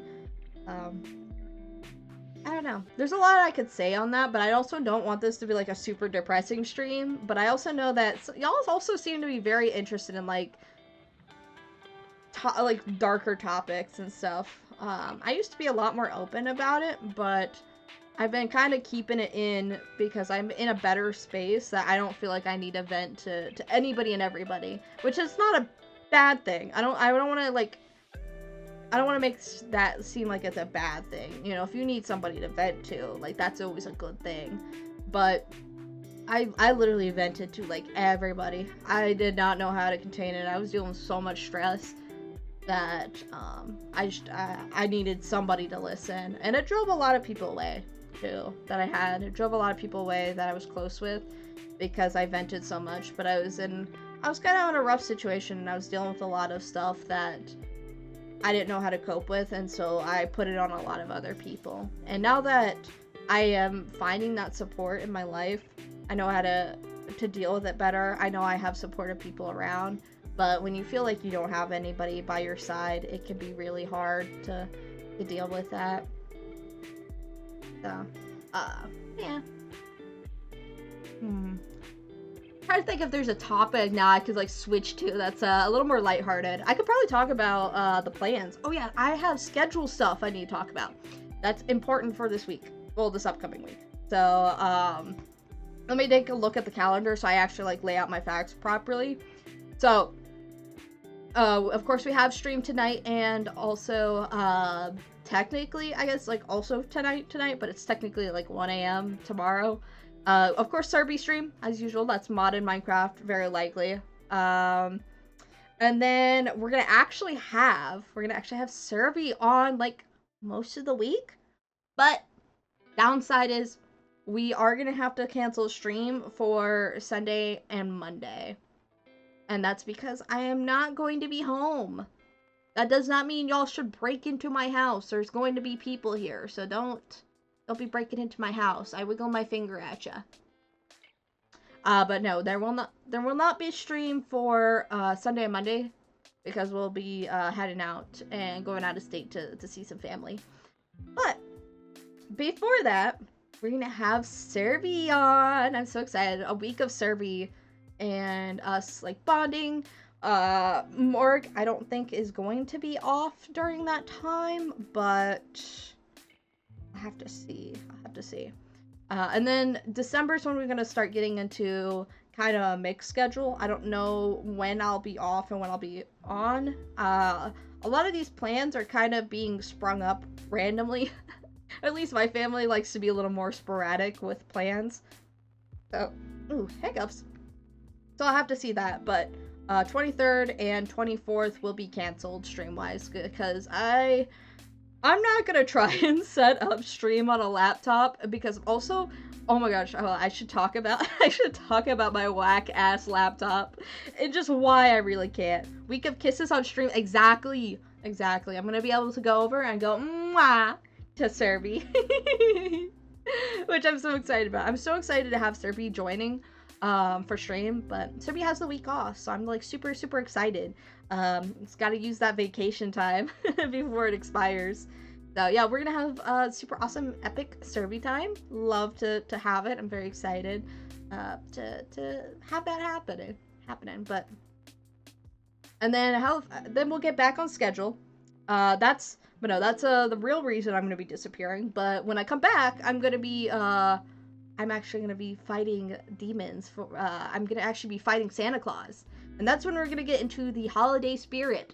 I don't know. There's a lot I could say on that, but I also don't want this to be like a super depressing stream. But I also know that y'all also seem to be very interested in like darker topics and stuff. I used to be a lot more open about it, but I've been kind of keeping it in because I'm in a better space that I don't feel like I need to vent to anybody and everybody, which is not a bad thing. I don't want to like, I don't want to make that seem like it's a bad thing. You know, if you need somebody to vent to, like, that's always a good thing. But I literally vented to like everybody. I did not know how to contain it. I was dealing with so much stress that I needed somebody to listen, and it drove a lot of people away too that I had. It drove a lot of people away that I was close with because I vented so much. But I was kind of in a rough situation, and I was dealing with a lot of stuff that I didn't know how to cope with, and so I put it on a lot of other people. And now that I am finding that support in my life, I know how to deal with it better. I know I have supportive people around. But when you feel like you don't have anybody by your side, it can be really hard to deal with that. So, yeah. I'm trying to think if there's a topic now I could like switch to that's a little more lighthearted. I could probably talk about the plans. Oh yeah, I have schedule stuff I need to talk about. That's important for this week. Well, this upcoming week. So, let me take a look at the calendar so I actually like lay out my facts properly. So, of course we have stream tonight, and also, technically, I guess, like, also tonight, but it's technically, like, 1 a.m. tomorrow. Of course, Serby stream, as usual. That's modded Minecraft, very likely. And then we're gonna actually have Serby on, like, most of the week. But, downside is, we are gonna have to cancel stream for Sunday and Monday. And that's because I am not going to be home. That does not mean y'all should break into my house. There's going to be people here, so don't be breaking into my house. I wiggle my finger at ya. But no, there will not be a stream for Sunday and Monday because we'll be heading out and going out of state to see some family. But before that, we're gonna have Serby on. I'm so excited. A week of Serby and us like bonding. Morg, I don't think is going to be off during that time, but I have to see. And then December is when we're gonna start getting into kind of a mixed schedule. I don't know when I'll be off and when I'll be on. A lot of these plans are kind of being sprung up randomly. At least my family likes to be a little more sporadic with plans. So, ooh, hiccups. So I'll have to see that, but 23rd and 24th will be canceled stream-wise because I'm not gonna try and set up stream on a laptop because also, oh my gosh, I should talk about my whack-ass laptop and just why I really can't. Week of Kisses on stream, exactly. I'm gonna be able to go over and go mwah to Serby, which I'm so excited about. I'm so excited to have Serby joining for stream, but Serby has the week off, so I'm like super excited. It's got to use that vacation time before it expires. So yeah, we're gonna have a super awesome epic Serby time. Love to have it. I'm very excited to have that happening. But and then we'll get back on schedule. That's the real reason I'm gonna be disappearing. But when I come back, I'm actually gonna be fighting demons. I'm gonna actually be fighting Santa Claus, and that's when we're gonna get into the holiday spirit.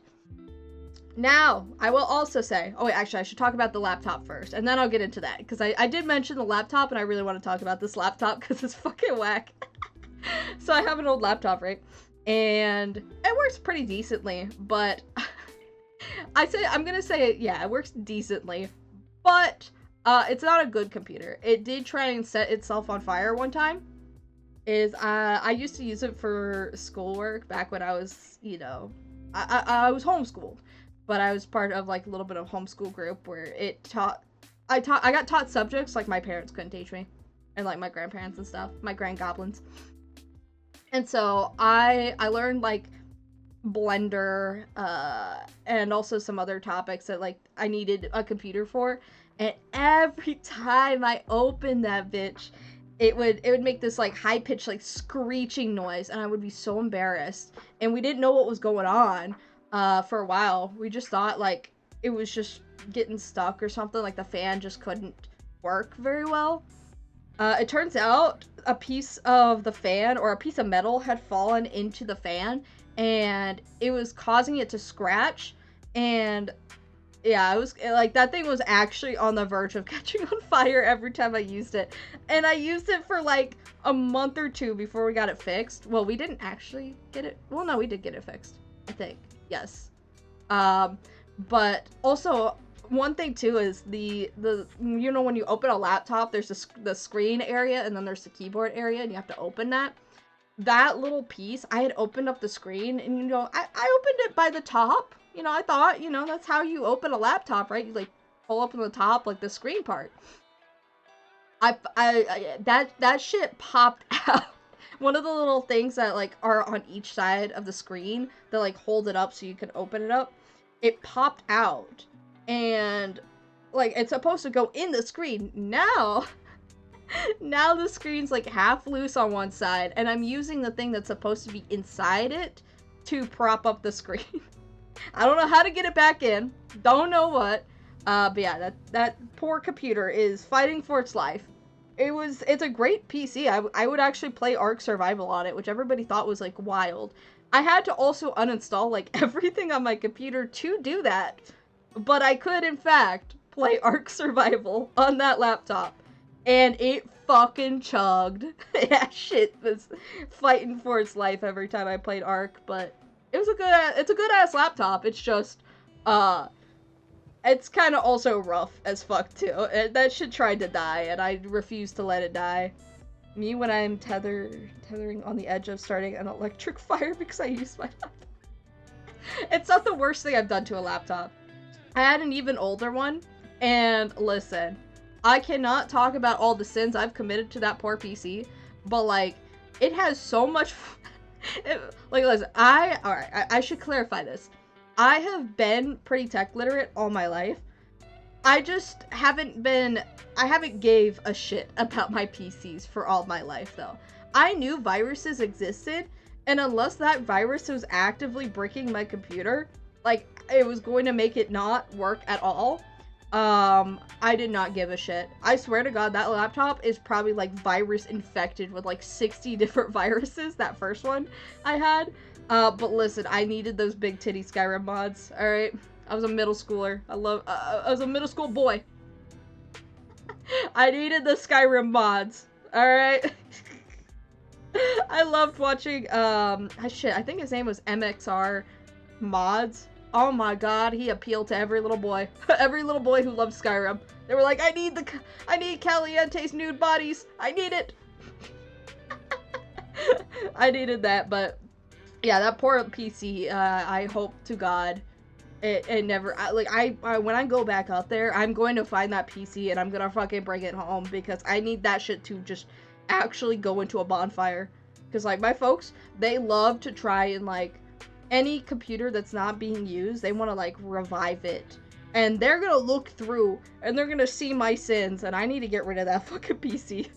Now, I will also say, oh wait, actually I should talk about the laptop first, and then I'll get into that, because I did mention the laptop, and I really want to talk about this laptop, because it's fucking whack. So I have an old laptop, right? And it works pretty decently, but I'm gonna say, yeah, it works decently, but it's not a good computer. It did try and set itself on fire one time. I used to use it for schoolwork back when I was, I was homeschooled, but I was part of like a little bit of homeschool group where I got taught subjects like my parents couldn't teach me, and like my grandparents and stuff, my grand goblins. And so I learned like Blender, and also some other topics that like I needed a computer for. And every time I opened that bitch, it would make this like high pitched like screeching noise, and I would be so embarrassed. And we didn't know what was going on for a while. We just thought like it was just getting stuck or something, like the fan just couldn't work very well. It turns out a piece of the fan or a piece of metal had fallen into the fan and it was causing it to scratch. And yeah, it was like that thing was actually on the verge of catching on fire every time I used it. And I used it for like a month or two before we got it fixed. Well, we didn't actually get it. Well, no, we did get it fixed, I think. Yes. But also one thing too is the you know when you open a laptop, there's the screen area and then there's the keyboard area and you have to open that little piece. I had opened up the screen and, you know, I opened it by the top. You know, I thought, you know, that's how you open a laptop, right? You like pull up on the top, like the screen part. That shit popped out. One of the little things that like are on each side of the screen that like hold it up so you can open it up, it popped out. And like it's supposed to go in the screen. Now the screen's like half loose on one side and I'm using the thing that's supposed to be inside it to prop up the screen. I don't know how to get it back in. Don't know what. But yeah, that poor computer is fighting for its life. It's a great PC. I would actually play Ark Survival on it, which everybody thought was like wild. I had to also uninstall like everything on my computer to do that. But I could in fact play Ark Survival on that laptop. And it fucking chugged. Yeah, shit was fighting for its life every time I played Ark, but it's a good ass laptop. It's just, it's kind of also rough as fuck too. That shit tried to die, and I refuse to let it die. Me when I'm tethering on the edge of starting an electric fire because I used my laptop. It's not the worst thing I've done to a laptop. I had an even older one, and listen, I cannot talk about all the sins I've committed to that poor PC, but like, it has so much. Like, listen, I should clarify this. I have been pretty tech literate all my life. I just haven't gave a shit about my PCs for all my life, though. I knew viruses existed, and unless that virus was actively bricking my computer, like, it was going to make it not work at all, I did not give a shit. I swear to God, that laptop is probably, like, virus infected with, like, 60 different viruses, that first one I had. But listen, I needed those big titty Skyrim mods, alright? I was a middle schooler. I was a middle school boy. I needed the Skyrim mods, alright? I loved watching, I think his name was MXR Mods. Oh my god, he appealed to every little boy. Every little boy who loved Skyrim. They were like, I need Caliente's nude bodies. I need it. I needed that, but yeah, that poor PC, I hope to God it never, when I go back out there, I'm going to find that PC and I'm gonna fucking bring it home because I need that shit to just actually go into a bonfire. Because, like, my folks, they love to try and, like, any computer that's not being used, they want to, like, revive it. And they're gonna look through, and they're gonna see my sins, and I need to get rid of that fucking PC.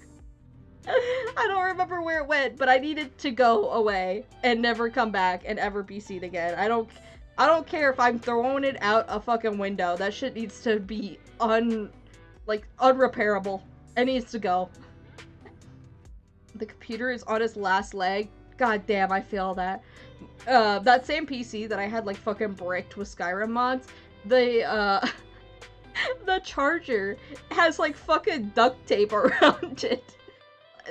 I don't remember where it went, but I need it to go away and never come back and ever be seen again. I don't care if I'm throwing it out a fucking window. That shit needs to be unrepairable. It needs to go. The computer is on its last leg. God damn, I feel that. That same PC that I had, like, fucking bricked with Skyrim mods, the charger has, like, fucking duct tape around it.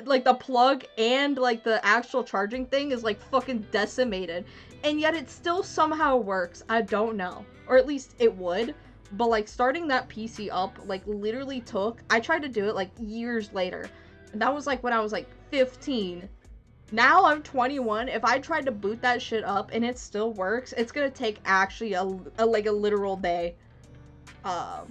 Like, the plug and, like, the actual charging thing is, like, fucking decimated. And yet it still somehow works. I don't know. Or at least it would. But, like, starting that PC up, like, literally took... I tried to do it, like, years later. And that was, like, when I was, like, 15. Now I'm 21. If I tried to boot that shit up and it still works, it's gonna take actually a literal day. Yeah,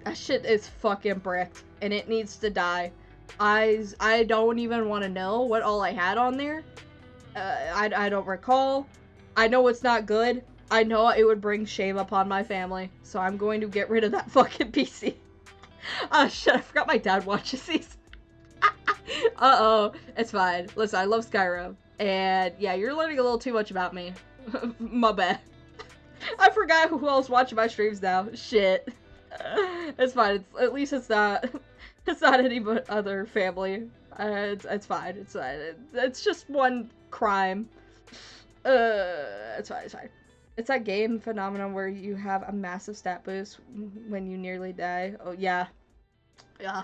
that shit is fucking bricked. And it needs to die. I don't even want to know what all I had on there. I don't recall. I know it's not good. I know it would bring shame upon my family. So I'm going to get rid of that fucking PC. Oh shit, I forgot my dad watches these. Uh-oh. It's fine. Listen, I love Skyrim. And yeah, you're learning a little too much about me. My bad. I forgot who else watching my streams now. Shit. It's fine. At least it's not. It's not any but other family. It's fine. It's fine. It's just one crime. It's fine. It's fine. It's that game phenomenon where you have a massive stat boost when you nearly die. Oh yeah, yeah.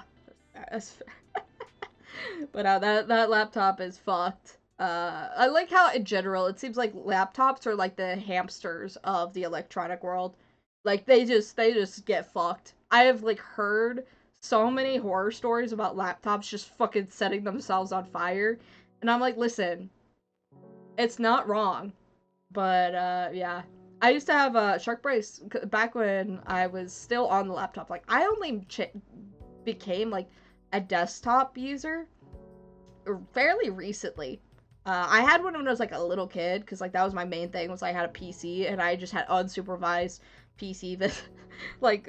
That's fair. But that laptop is fucked. I like how in general it seems like laptops are like the hamsters of the electronic world. Like they just get fucked. I have like heard so many horror stories about laptops just fucking setting themselves on fire. And I'm like, listen, it's not wrong. But yeah. I used to have a Shark Brace back when I was still on the laptop. Like I only became like a desktop user fairly recently. I had one when I was like a little kid because like that was my main thing was I had a PC and I just had unsupervised PC that like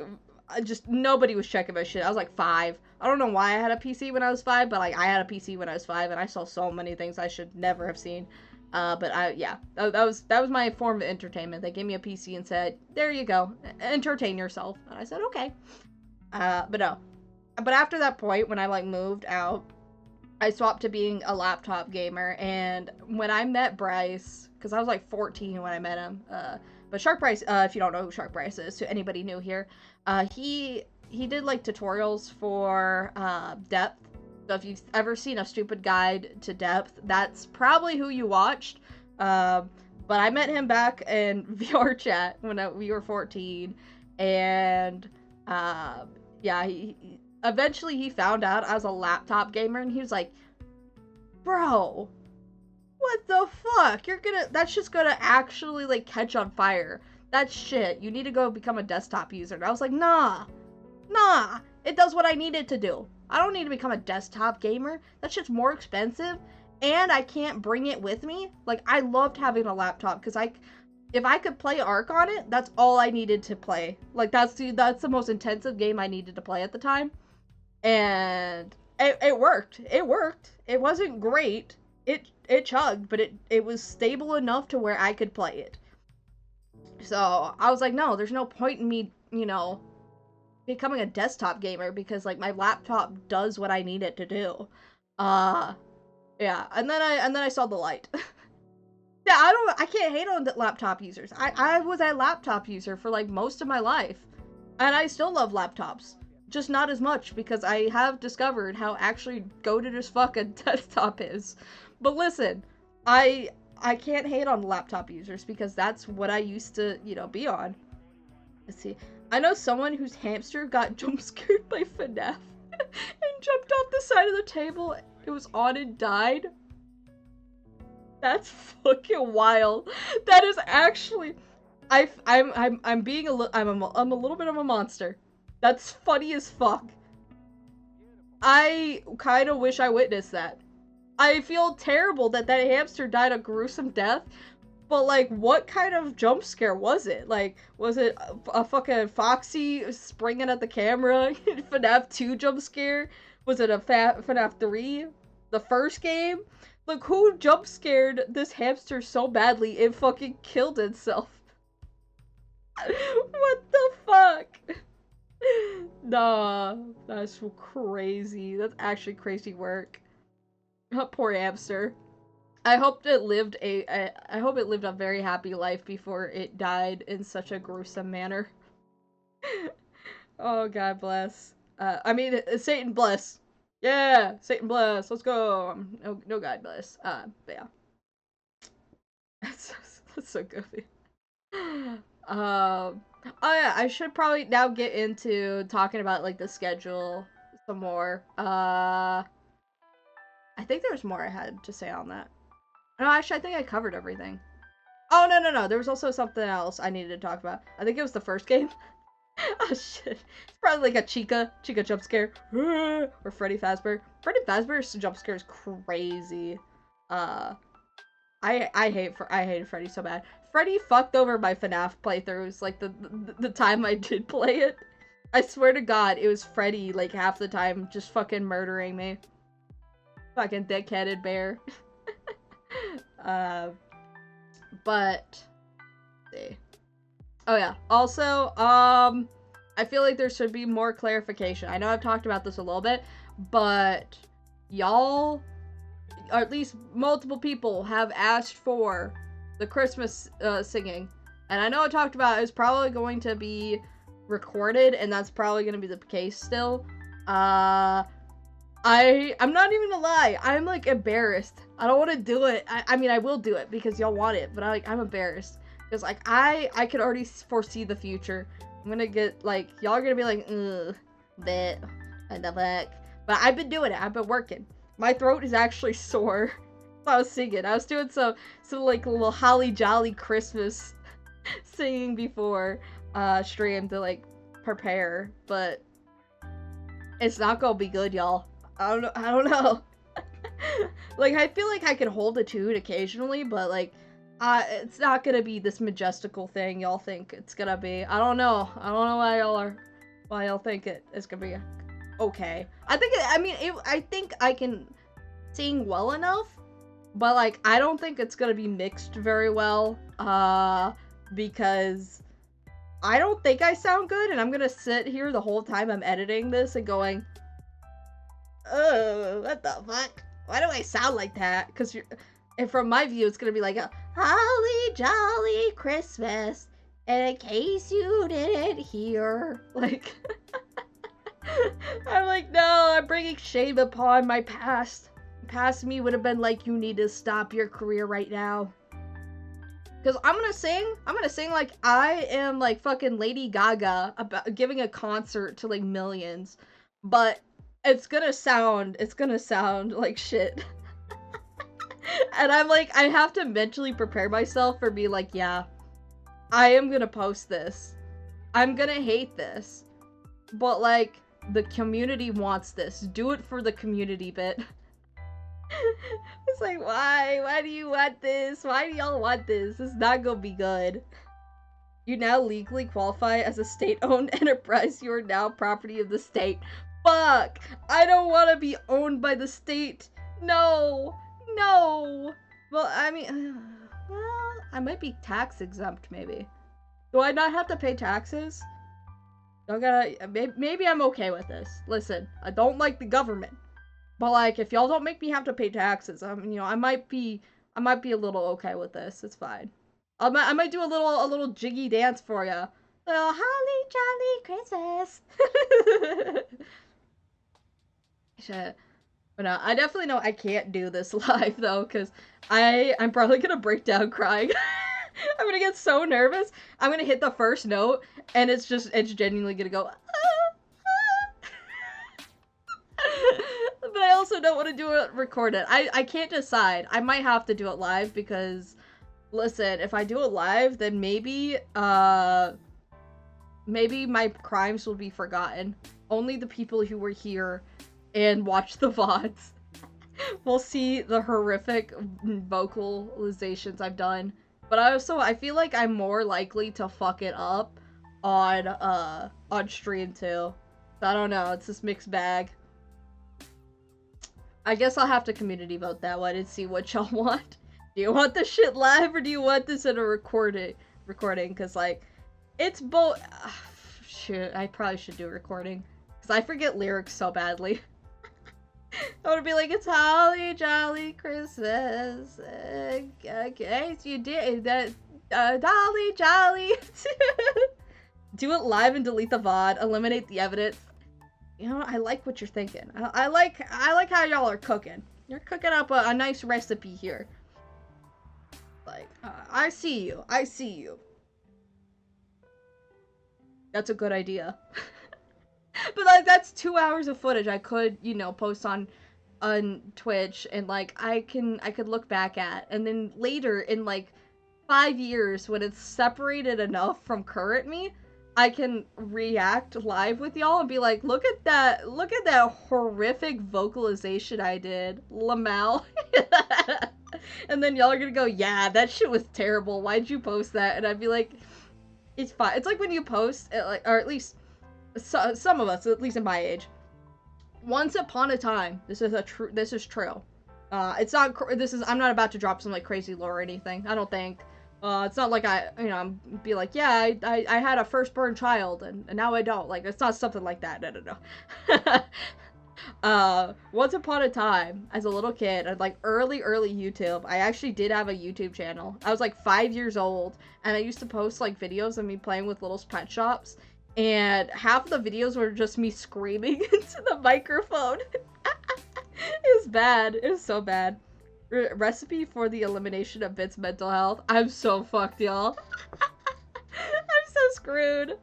just nobody was checking my shit. I was like 5. I don't know why I had a PC when I was 5, but like I had a PC when I was 5 and I saw so many things I should never have seen. But that was my form of entertainment. They gave me a PC and said, "There you go, entertain yourself." And I said, "Okay." But no. But after that point, when I like moved out, I swapped to being a laptop gamer. And when I met Bryce, because I was like 14 when I met him, but Shark Bryce, if you don't know who Shark Bryce is, to anybody new here, he did like tutorials for depth. So if you've ever seen a stupid guide to depth, that's probably who you watched. But I met him back in VR chat when we were 14, and yeah, eventually he found out I was a laptop gamer, and he was like, "Bro, what the fuck? That's just gonna actually like catch on fire. That's shit. You need to go become a desktop user." And I was like, nah, it does what I need it to do. I don't need to become a desktop gamer. That shit's more expensive, and I can't bring it with me. Like, I loved having a laptop, because if I could play Ark on it, that's all I needed to play. Like, that's the most intensive game I needed to play at the time. And it worked. It worked. It wasn't great. It chugged, but it was stable enough to where I could play it. So, I was like, no, there's no point in me, becoming a desktop gamer, because like my laptop does what I need it to do. Yeah, and then I saw the light. Yeah, I can't hate on the laptop users. I was a laptop user for like most of my life, and I still love laptops, just not as much, because I have discovered how actually goated as fuck a desktop is. But listen, I can't hate on laptop users, because that's what I used to, be on. Let's see. I know someone whose hamster got jump scared by FNAF and jumped off the side of the table. It was on and died. That's fucking wild. That is actually, I'm being a little bit of a monster. That's funny as fuck. I kind of wish I witnessed that. I feel terrible that hamster died a gruesome death. But, like, what kind of jump scare was it? Like, was it a fucking Foxy springing at the camera? FNAF 2 jump scare? Was it a FNAF 3? The first game? Like, who jump scared this hamster so badly it fucking killed itself? What the fuck? Nah, that's crazy. That's actually crazy work. Poor hamster. I hope it lived a very happy life before it died in such a gruesome manner. Oh, God bless. I mean, Satan bless. Yeah, Satan bless. Let's go. No God bless. But yeah. That's so goofy. Oh yeah, I should probably now get into talking about like the schedule some more. I think there's more I had to say on that. No, actually, I think I covered everything. Oh, no. There was also something else I needed to talk about. I think it was the first game. Oh, shit. It's probably like a Chica jump scare. Or Freddy Fazbear. Freddy Fazbear's jump scare is crazy. I hated Freddy so bad. Freddy fucked over my FNAF playthroughs, like, the time I did play it. I swear to God, it was Freddy, like, half the time, just fucking murdering me. Fucking dick-headed bear. But let's see. Oh yeah. Also, I feel like there should be more clarification. I know I've talked about this a little bit, but y'all, or at least multiple people, have asked for the Christmas singing. And I know I talked about it's probably going to be recorded, and that's probably going to be the case still. I'm not even gonna lie, I'm like embarrassed. I don't want to do it. I mean, I will do it because y'all want it, but I'm embarrassed. Because like, I could already foresee the future. I'm gonna get, like, y'all are gonna be like, ugh, bet, and the fuck. But I've been doing it, I've been working. My throat is actually sore. I was singing. I was doing some like little holly jolly Christmas singing before stream to like prepare, but it's not gonna be good, y'all. I don't know. Like, I feel like I can hold a tune occasionally, but like it's not gonna be this majestical thing y'all think it's gonna be. I don't know why y'all think it's gonna be okay. I think I can sing well enough, but like I don't think it's gonna be mixed very well because I don't think I sound good, and I'm gonna sit here the whole time I'm editing this and going, oh, what the fuck? Why do I sound like that? Because and from my view, it's gonna be like a holly jolly Christmas, and in case you didn't hear, like, I'm like, no, I'm bringing shame upon my past. Past me would have been like, you need to stop your career right now. Because I'm gonna sing like I am like fucking Lady Gaga about giving a concert to like millions, but it's gonna sound like shit. And I'm like, I have to mentally prepare myself for being like, yeah, I am gonna post this. I'm gonna hate this. But like, the community wants this. Do it for the community, bit. It's like, why? Why do you want this? Why do y'all want this? This is not gonna be good. You now legally qualify as a state-owned enterprise. You are now property of the state. Fuck! I don't want to be owned by the state. No! No! Well, I mean, well, I might be tax exempt, maybe. Do I not have to pay taxes? Don't gotta, maybe I'm okay with this. Listen, I don't like the government. But like, if y'all don't make me have to pay taxes, you know, I might be a little okay with this. It's fine. I might do a little jiggy dance for ya. Little holly jolly Christmas. Shit. But no, I definitely know I can't do this live though, because I'm probably gonna break down crying. I'm gonna get so nervous. I'm gonna hit the first note, and it's genuinely gonna go. But I also don't want to do it recorded. I can't decide. I might have to do it live because, listen, if I do it live, then maybe my crimes will be forgotten. Only the people who were here and watched the VODs will see the horrific vocalizations I've done. But I feel like I'm more likely to fuck it up on stream too. I don't know, it's this mixed bag. I guess I'll have to community vote that one and see what y'all want. Do you want this shit live or do you want this in a recording? Because, like, it's both. Shit, I probably should do a recording. Because I forget lyrics so badly. I want to be like, it's holly jolly Christmas. Okay, so you did that. Holly jolly. Do it live and delete the VOD. Eliminate the evidence. You know, I like what you're thinking. I like how y'all are cooking. You're cooking up a nice recipe here. Like, I see you. I see you. That's a good idea. But like, that's 2 hours of footage I could, you know, post on Twitch, and like I could look back at, and then later in like 5 years when it's separated enough from current me, I can react live with y'all and be like, look at that horrific vocalization I did, Lamal. And then y'all are gonna go, yeah, that shit was terrible. Why'd you post that? And I'd be like, it's fine. It's like when you post, like, or at least some of us, at least in my age. Once upon a time, this is true. It's not. I'm not about to drop some like crazy lore or anything. I don't think. It's not like I'm be like, yeah, I had a firstborn child and now I don't. Like, it's not something like that. No, no, no. Once upon a time, as a little kid, at like early YouTube, I actually did have a YouTube channel. I was like 5 years old, and I used to post like videos of me playing with little pet shops, and half of the videos were just me screaming into the microphone. It was bad. It was so bad. Recipe for the elimination of Bit's mental health. I'm so fucked, y'all. I'm so screwed.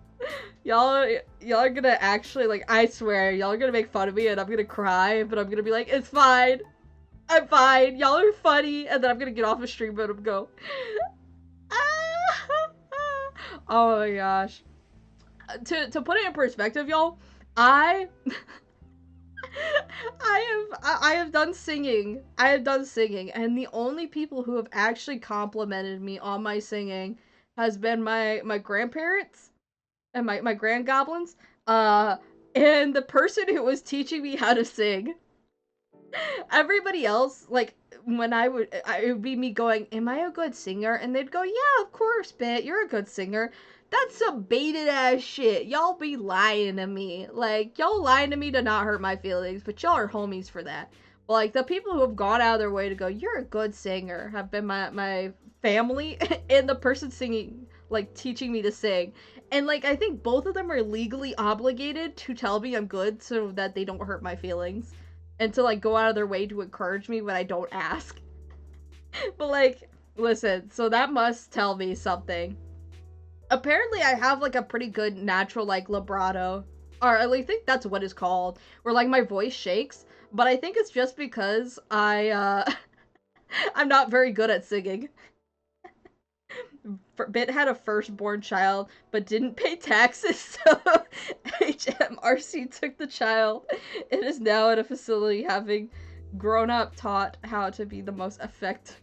Y'all are gonna actually, like, I swear, y'all are gonna make fun of me and I'm gonna cry, but I'm gonna be like, it's fine. I'm fine. Y'all are funny. And then I'm gonna get off the stream and go, oh my gosh. To put it in perspective, y'all, I have done singing. I have done singing, and the only people who have actually complimented me on my singing has been my grandparents and my grandgoblins, and the person who was teaching me how to sing. Everybody else, like, when it would be me going, am I a good singer? And they'd go, yeah, of course, Bit, you're a good singer. That's some baited ass shit. Y'all be lying to me. Like, y'all lying to me to not hurt my feelings, but y'all are homies for that. But, like, the people who have gone out of their way to go, you're a good singer, have been my family and the person singing, like, teaching me to sing. And, like, I think both of them are legally obligated to tell me I'm good so that they don't hurt my feelings. And to, like, go out of their way to encourage me when I don't ask. But, like, listen, so that must tell me something. Apparently, I have, like, a pretty good natural, like, vibrato. Or I think that's what it's called. Where, like, my voice shakes. But I think it's just because I'm not very good at singing. Bit had a firstborn child, but didn't pay taxes, so HMRC took the child. It is now at a facility having grown up taught how to be the most effective.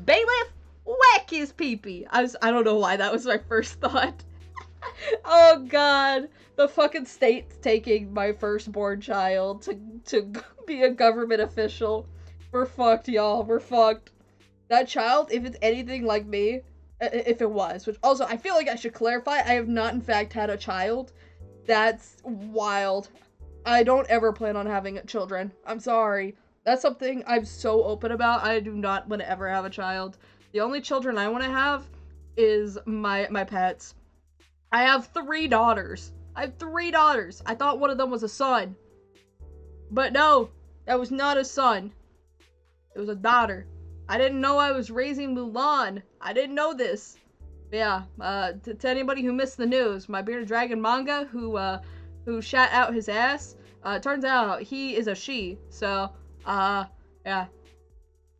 Bailiff, whack his pee-pee. I don't know why that was my first thought. Oh god, the fucking state's taking my firstborn child to be a government official. We're fucked, y'all. We're fucked. That child, if it's anything like me, if it was, which also, I feel like I should clarify, I have not in fact had a child. That's wild. I don't ever plan on having children. I'm sorry. That's something I'm so open about. I do not want to ever have a child. The only children I want to have is my pets. I have 3 daughters. I have 3 daughters. I thought one of them was a son. But no, that was not a son. It was a daughter. I didn't know I was raising Mulan. I didn't know this. But yeah, to anybody who missed the news, my Bearded Dragon manga, who shat out his ass, turns out he is a she. So, yeah.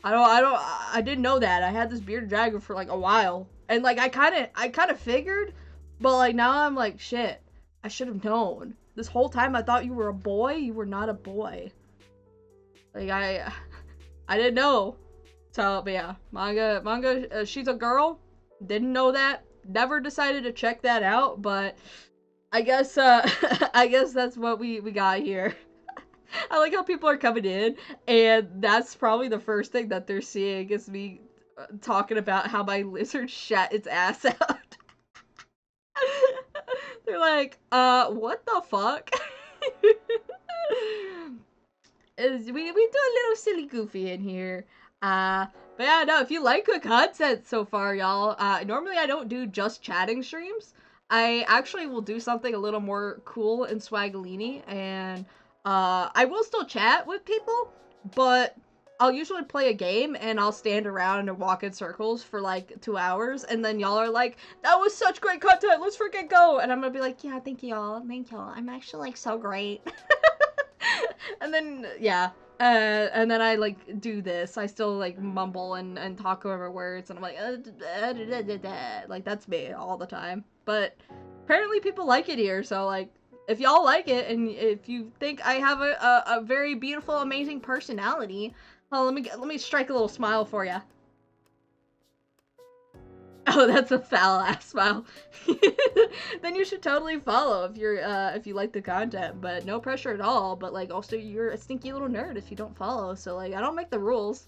I didn't know that. I had this Bearded Dragon for like a while. And like, I kind of figured, but like now I'm like, shit, I should have known. This whole time I thought you were a boy, you were not a boy. Like, I didn't know. So, but yeah, manga, she's a girl. Didn't know that. Never decided to check that out, but I guess, I guess that's what we got here. I like how people are coming in, and that's probably the first thing that they're seeing is me talking about how my lizard shat its ass out. They're like, what the fuck? We do a little silly goofy in here. But yeah, no, if you like the content so far, y'all, normally I don't do just chatting streams. I actually will do something a little more cool and swaggalini, and I will still chat with people, but I'll usually play a game and I'll stand around and walk in circles for like 2 hours, and then y'all are like, that was such great content, let's freaking go! And I'm gonna be like, yeah, thank y'all, I'm actually like so great. And then, yeah. And then I, like, do this. I still, like, mumble and talk over words, and I'm like, like, that's me all the time. But apparently people like it here, so, like, if y'all like it, and if you think I have a very beautiful, amazing personality, well, let me strike a little smile for ya. Oh, that's a foul-ass smile. Then you should totally follow if you like the content, but no pressure at all. But like, also you're a stinky little nerd if you don't follow. So like, I don't make the rules.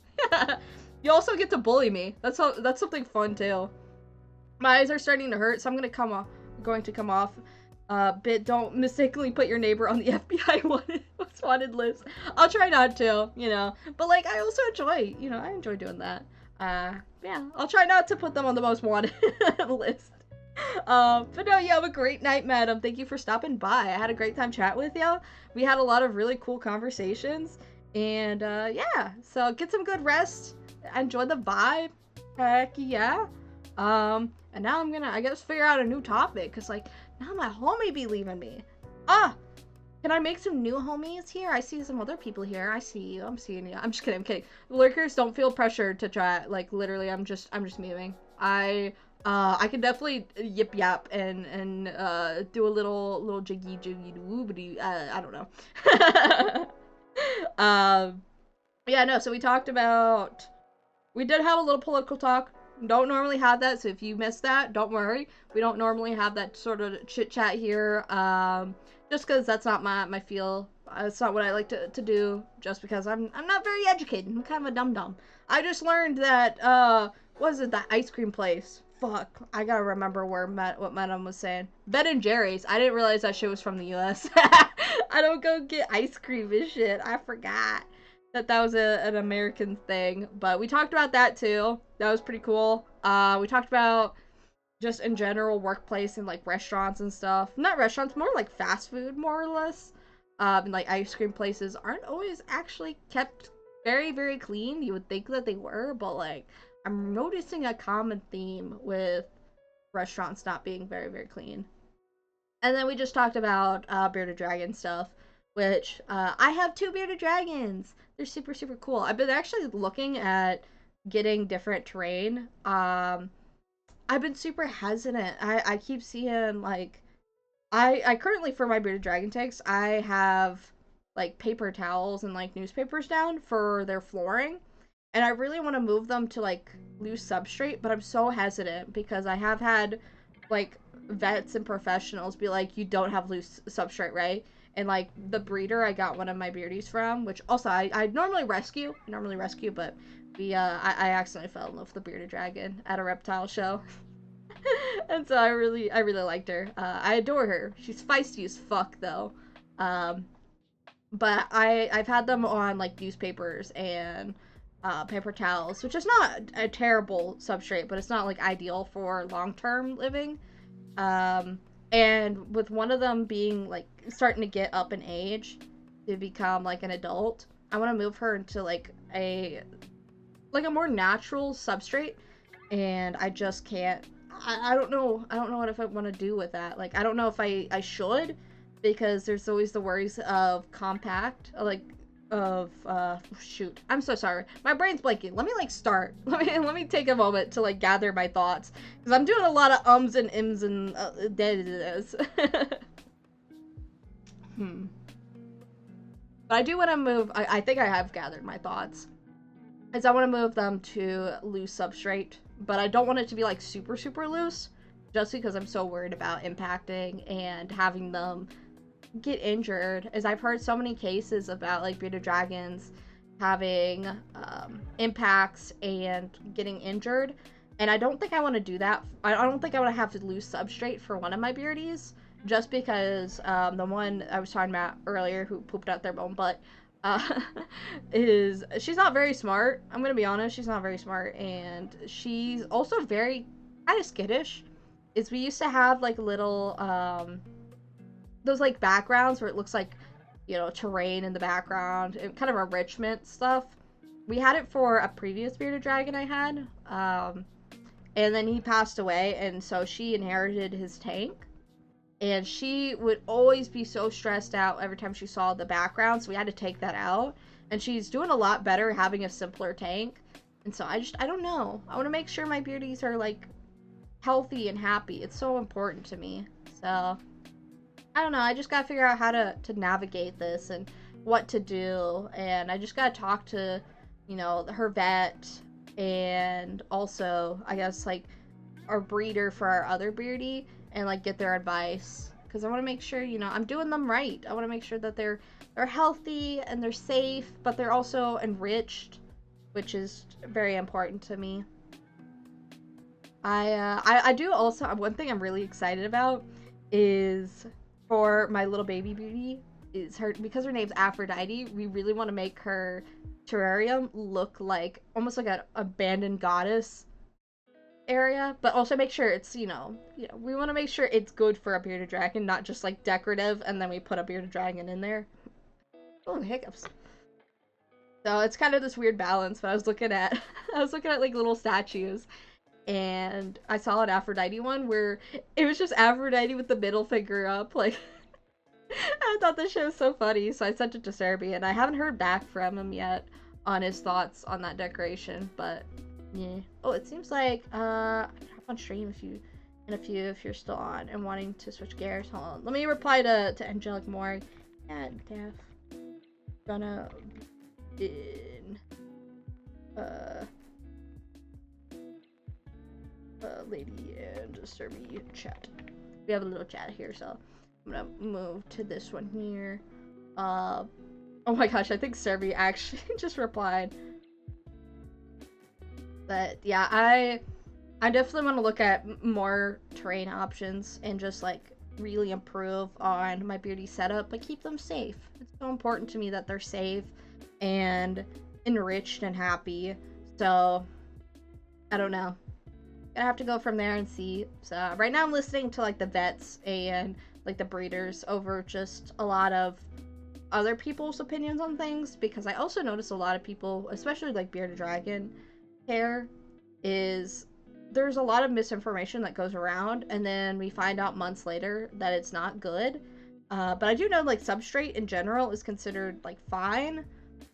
You also get to bully me. That's something fun too. My eyes are starting to hurt, so I'm going to come off. Bit, don't mistakenly put your neighbor on the FBI most wanted list. I'll try not to, you know. But like, I also enjoy, you know, I enjoy doing that. Yeah, I'll try not to put them on the most wanted list. But no, you have a great night, madam. Thank you for stopping by. I had a great time chatting with you. We had a lot of really cool conversations. And, yeah, so get some good rest. Enjoy the vibe. Heck yeah. And now I'm gonna, I guess, figure out a new topic. Because, like, now my homie be leaving me. Can I make some new homies here? I see some other people here. I see you. I'm seeing you. I'm just kidding. I'm kidding. Lurkers, don't feel pressured to try. Like, literally, I'm just memeing. I can definitely yip yap and do a little jiggy doobity. I don't know. Yeah, no. So we talked about. We did have a little political talk. Don't normally have that, so if you missed that, don't worry. We don't normally have that sort of chit chat here. Just because that's not my feel. It's not what I like to do. Just because I'm not very educated. I'm kind of a dum dum. I just learned that what is it, that ice cream place? Fuck, I gotta remember what Madam was saying. Ben and Jerry's. I didn't realize that shit was from the U.S. I don't go get ice cream and shit. I forgot that was an American thing. But we talked about that too. That was pretty cool. We talked about just in general workplace and like restaurants and stuff. Not restaurants, more like fast food, more or less. And like ice cream places aren't always actually kept very, very clean. You would think that they were, but like I'm noticing a common theme with restaurants not being very, very clean. And then we just talked about bearded dragon stuff, which I have 2 bearded dragons. They're super, super cool. I've been actually looking at getting different terrain. I've been super hesitant. I keep seeing like I currently, for my bearded dragon tanks, I have like paper towels and like newspapers down for their flooring. And I really want to move them to like loose substrate, but I'm so hesitant because I have had like vets and professionals be like, you don't have loose substrate, right? And like the breeder I got one of my beardies from, which also I normally rescue, but I accidentally fell in love with the bearded dragon at a reptile show. And so I really liked her. I adore her. She's feisty as fuck though. But I've had them on like newspapers and paper towels, which is not a terrible substrate, but it's not like ideal for long-term living. And with one of them being like starting to get up in age to become like an adult, I want to move her into like a more natural substrate, and I just can't. I don't know. I don't know what if I want to do with that. Like, I don't know if I should, because there's always the worries of compact, like, shoot. I'm so sorry. My brain's blanking. Let me, like, start. Let me take a moment to, like, gather my thoughts, because I'm doing a lot of ums and ims and But I do want to move. I think I have gathered my thoughts. Is I want to move them to loose substrate, but I don't want it to be like super, super loose, just because I'm so worried about impacting and having them get injured. As I've heard so many cases about like bearded dragons having impacts and getting injured, and I don't think I want to do that. I don't think I want to have to lose substrate for one of my beardies, just because the one I was talking about earlier who pooped out their bone butt, she's not very smart. I'm gonna be honest, she's not very smart, and she's also very kind of skittish. We used to have like little those like backgrounds where it looks like, you know, terrain in the background and kind of enrichment stuff. We had it for a previous bearded dragon I had, and then he passed away, and so she inherited his tank. And she would always be so stressed out every time she saw the background, so we had to take that out. And she's doing a lot better having a simpler tank. And so I don't know. I want to make sure my beardies are, like, healthy and happy. It's so important to me. So, I don't know. I just gotta figure out how to navigate this and what to do. And I just gotta talk to, you know, her vet and also, I guess, like, our breeder for our other beardie, and like get their advice, because I want to make sure, you know, I'm doing them right. I want to make sure that they're healthy and they're safe, but they're also enriched. which is very important to me. I do also, one thing I'm really excited about is for my little baby beauty, is her, because her name's Aphrodite, we really want to make her terrarium look like almost like an abandoned goddess area, but also make sure it's, we want to make sure it's good for a bearded dragon, not just like decorative and then we put a bearded dragon in there. Oh, hiccups. So it's kind of this weird balance, but I was looking at like little statues, and I saw an Aphrodite one where it was just Aphrodite with the middle finger up, like I thought this shit was so funny, so I sent it to Serby, and I haven't heard back from him yet on his thoughts on that decoration, but yeah. Oh, it seems like hop on stream if you're still on and wanting to switch gears. Hold on. Let me reply to Angelic Moore. Yeah, Def. Gonna in Lady and Serby chat. We have a little chat here, so I'm gonna move to this one here. Oh my gosh, I think Serby actually just replied. But yeah, I definitely want to look at more terrain options and just like really improve on my beauty setup, but keep them safe. It's so important to me that they're safe and enriched and happy. So I don't know. Gonna have to go from there and see. So right now I'm listening to like the vets and like the breeders over just a lot of other people's opinions on things, because I also notice a lot of people, especially like bearded dragon hair, is there's a lot of misinformation that goes around, and then we find out months later that it's not good. But I do know like substrate in general is considered like fine,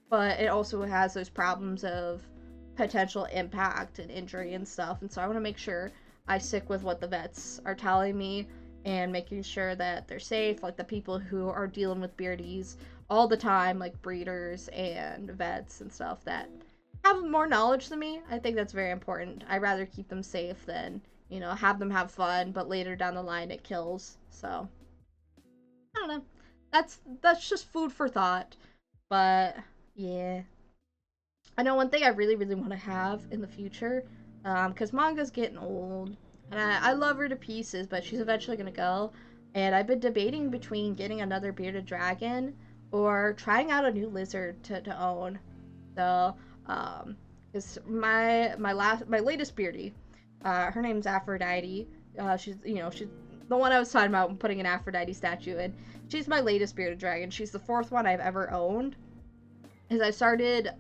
but it also has those problems of potential impact and injury and stuff, and so I want to make sure I stick with what the vets are telling me and making sure that they're safe, like the people who are dealing with beardies all the time, like breeders and vets and stuff that have more knowledge than me. I think that's very important. I'd rather keep them safe than, have them have fun, but later down the line it kills. So, I don't know. That's just food for thought. But, yeah. I know one thing I really, really want to have in the future, because manga's getting old, and I love her to pieces, but she's eventually going to go, and I've been debating between getting another bearded dragon or trying out a new lizard to own. So, because my latest beardie, her name's Aphrodite. She's the one I was talking about putting an Aphrodite statue in. She's my latest bearded dragon. She's the 4th one I've ever owned. As I started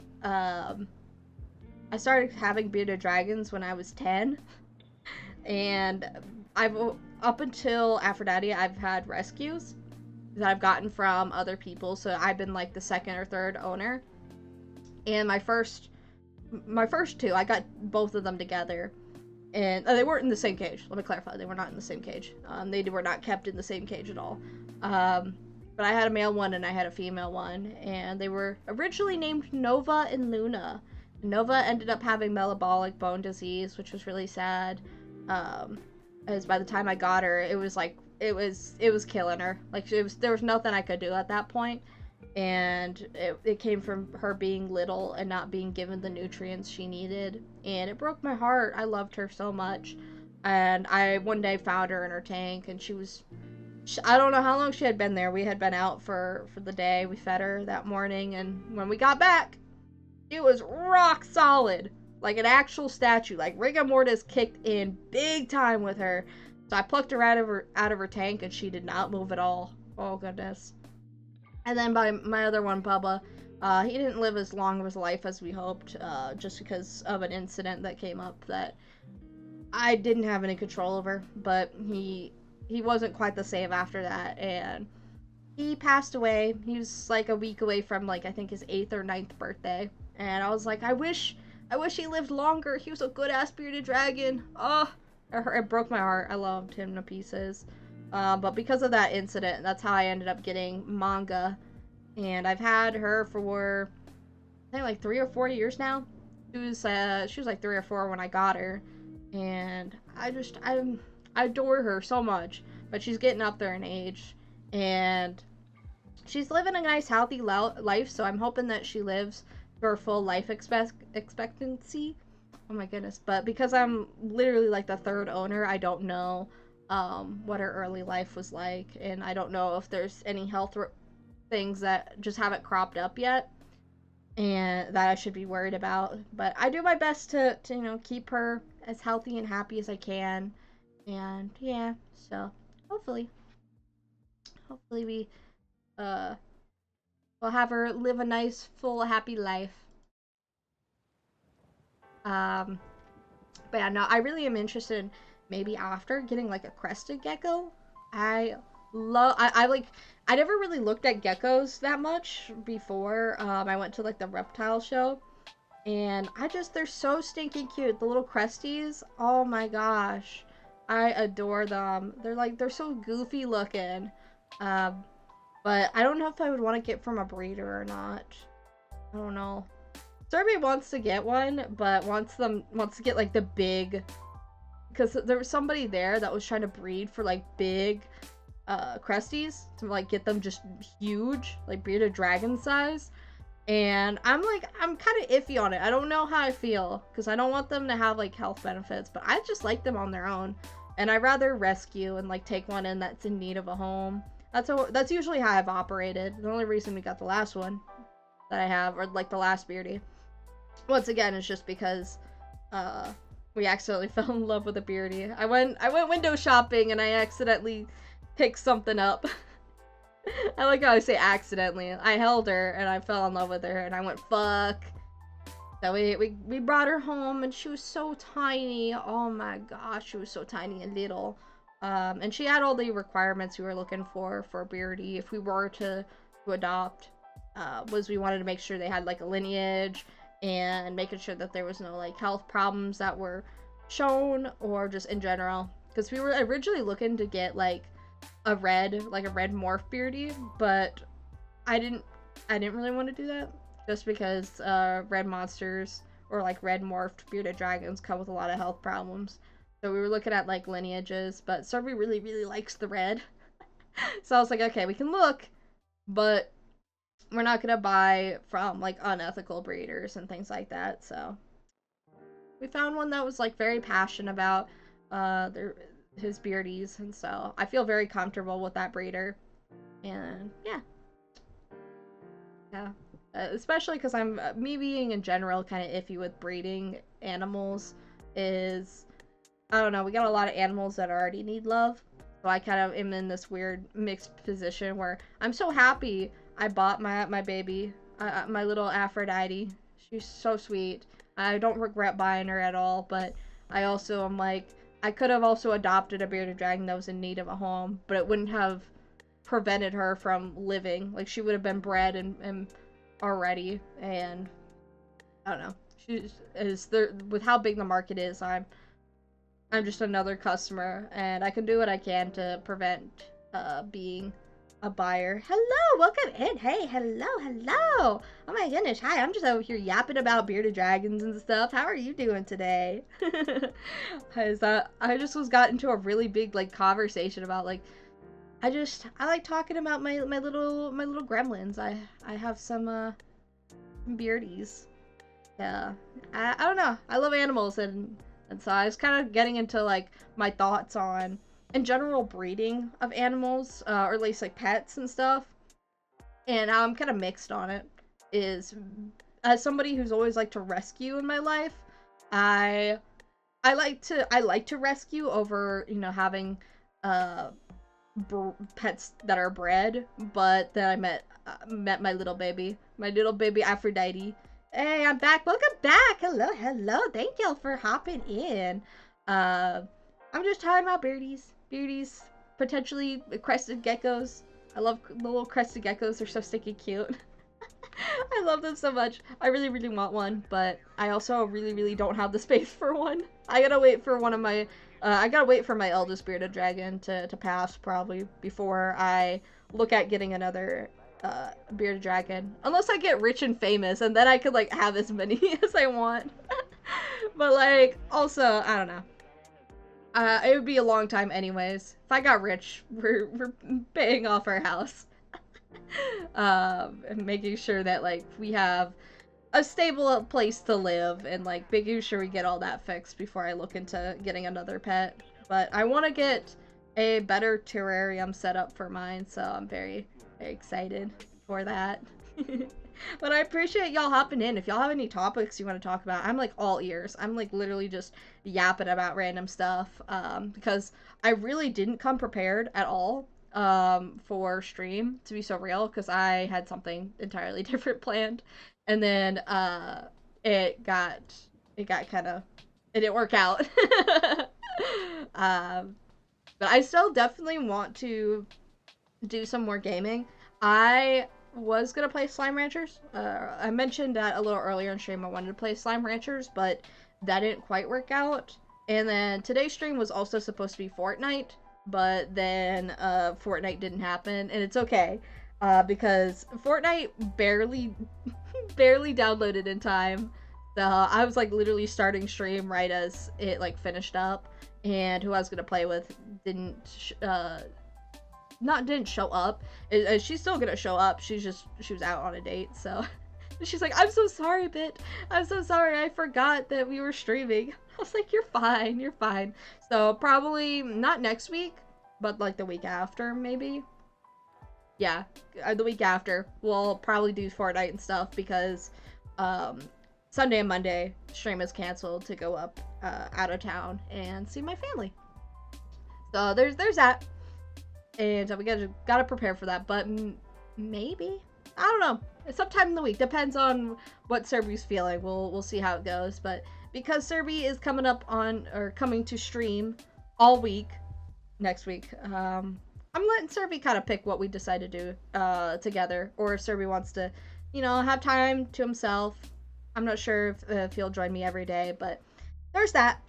having bearded dragons when I was 10, and up until Aphrodite, I've had rescues that I've gotten from other people. So I've been like the 2nd or 3rd owner. And my first 2, I got both of them together, and they weren't in the same cage. Let me clarify, they were not in the same cage. They were not kept in the same cage at all. But I had a male one and I had a female one, and they were originally named Nova and Luna. Nova ended up having metabolic bone disease, which was really sad. As by the time I got her, it was killing her. Like there was nothing I could do at that point. And it came from her being little and not being given the nutrients she needed, and it broke my heart. I loved her so much, and I one day found her in her tank, and I don't know how long she had been there. We had been out for the day. We fed her that morning, and when we got back, it was rock solid, like an actual statue. Like rigor mortis kicked in big time with her. So I plucked her out of her tank, and she did not move at all. Oh goodness. And then by my other one, Bubba, he didn't live as long of his life as we hoped, just because of an incident that came up that I didn't have any control over. But he wasn't quite the same after that, and he passed away. He was like a week away from like I think his 8th or 9th birthday, and I was like, I wish he lived longer. He was a good ass bearded dragon. Oh, it broke my heart. I loved him to pieces. But because of that incident, that's how I ended up getting manga, and I've had her for I think like 3 or 4 years now. She was like 3 or 4 when I got her, and I adore her so much. But she's getting up there in age, and she's living a nice healthy life, so I'm hoping that she lives or full life expectancy. Oh my goodness. But because I'm literally like the third owner, I don't know what her early life was like, and I don't know if there's any health things that just haven't cropped up yet and that I should be worried about. But I do my best to you know, keep her as healthy and happy as I can. And yeah, so hopefully we uh will have her live a nice, full, happy life. Um but yeah, no, I really am interested in maybe after getting like a crested gecko. I I like I never really looked at geckos that much before I went to like the reptile show. And they're so stinking cute. The little cresties, oh my gosh. I adore them. They're so goofy looking. Um, but I don't know if I would want to get from a breeder or not. I don't know. Survey wants to get one, but wants to get like the big, because there was somebody there that was trying to breed for like big cresties to like get them just huge, like bearded dragon size. And I'm kind of iffy on it. I don't know how I feel because I don't want them to have like health benefits, but I just like them on their own. And I'd rather rescue and like take one in that's in need of a home. That's usually how I've operated. The only reason we got the last one that I have, or like the last beardy, once again, is just because we accidentally fell in love with a beardy. I went window shopping and I accidentally picked something up. I like how I say accidentally. I held her and I fell in love with her and I went fuck. So we brought her home and she was so tiny. Oh my gosh, she was so tiny and little. And she had all the requirements we were looking for a beardy if we were to adopt. Was we wanted to make sure they had like a lineage and making sure that there was no like health problems that were shown or just in general. Because we were originally looking to get like a red morph beardy, but I didn't really want to do that just because red monsters or like red morphed bearded dragons come with a lot of health problems. So we were looking at like lineages, but Survey really likes the red. So I was like, okay, we can look, but we're not gonna buy from like unethical breeders and things like that. So we found one that was like very passionate about his beardies, and so I feel very comfortable with that breeder. And yeah, especially because I'm me being in general kind of iffy with breeding animals. Is I don't know, we got a lot of animals that already need love, so I kind of am in this weird mixed position where I'm so happy I bought my baby, my little Aphrodite. She's so sweet. I don't regret buying her at all, but I also am like, I could have also adopted a bearded dragon that was in need of a home, but it wouldn't have prevented her from living. Like, she would have been bred and already, and I don't know. She is there with how big the market is. I'm just another customer, and I can do what I can to prevent being a buyer. Hello, welcome in. Hey, hello. Oh my goodness, hi. I'm just over here yapping about bearded dragons and stuff. How are you doing today? I just got into a really big like conversation about like I like talking about my little gremlins. I have some beardies. Yeah, I don't know. I love animals, and so I was kind of getting into like my thoughts on in general breeding of animals, or at least like pets and stuff. And how I'm kind of mixed on it is, as somebody who's always liked to rescue in my life, I like to rescue over, you know, having pets that are bred. But then I met my little baby Aphrodite. Hey, I'm back. Welcome back. Hello. Thank y'all for hopping in. I'm just talking about beardies, potentially crested geckos. I love the little crested geckos. They're so stinking cute. I love them so much. I really want one, but I also really don't have the space for one. I gotta wait for one of my I gotta wait for my eldest bearded dragon to pass probably before I look at getting another bearded dragon. Unless I get rich and famous, and then I could like have as many as I want. But like, also, I don't know. It would be a long time anyways. If I got rich, we're paying off our house. And making sure that like we have a stable place to live, and like making sure we get all that fixed before I look into getting another pet. But I want to get a better terrarium set up for mine, so I'm very, very excited for that. But I appreciate y'all hopping in. If y'all have any topics you want to talk about, I'm like all ears. I'm like literally just yapping about random stuff, because I really didn't come prepared at all for stream, to be so real, because I had something entirely different planned, and then it got kind of, it didn't work out. um, but I still definitely want to do some more gaming. I was gonna play Slime Ranchers. I mentioned that a little earlier in stream. I wanted to play Slime Ranchers, but that didn't quite work out. And then today's stream was also supposed to be Fortnite, but then Fortnite didn't happen, and it's okay, because Fortnite barely barely downloaded in time. So I was like literally starting stream right as it like finished up, and who I was gonna play with didn't not didn't show up. She's still gonna show up. She was out on a date, so she's like, I'm so sorry, Bit. I'm so sorry. I forgot that we were streaming. I was like, you're fine. You're fine. So probably not next week, but like the week after, maybe. Yeah, the week after we'll probably do Fortnite and stuff, because Sunday and Monday stream is canceled to go up out of town and see my family. So there's that. And we gotta prepare for that, but maybe, I don't know, sometime in the week, depends on what Serby's feeling. We'll see how it goes. But because Serby is coming to stream all week next week, I'm letting Serby kind of pick what we decide to do together, or if Serby wants to, have time to himself. I'm not sure if he'll join me every day, but there's that.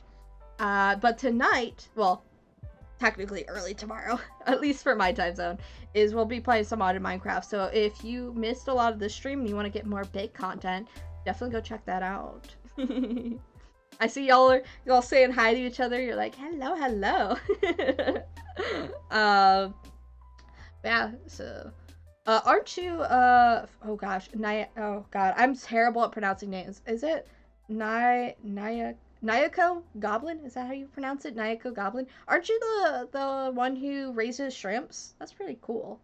But tonight, well, technically early tomorrow, at least for my time zone, is we'll be playing some modded Minecraft. So if you missed a lot of this stream and you want to get more big content, definitely go check that out. I see y'all saying hi to each other. You're like, hello, hello. Yeah, so aren't you oh gosh, oh god, I'm terrible at pronouncing names. Is it Nayako Goblin? Is that how you pronounce it? Nayako Goblin? Aren't you the one who raises shrimps? That's pretty cool.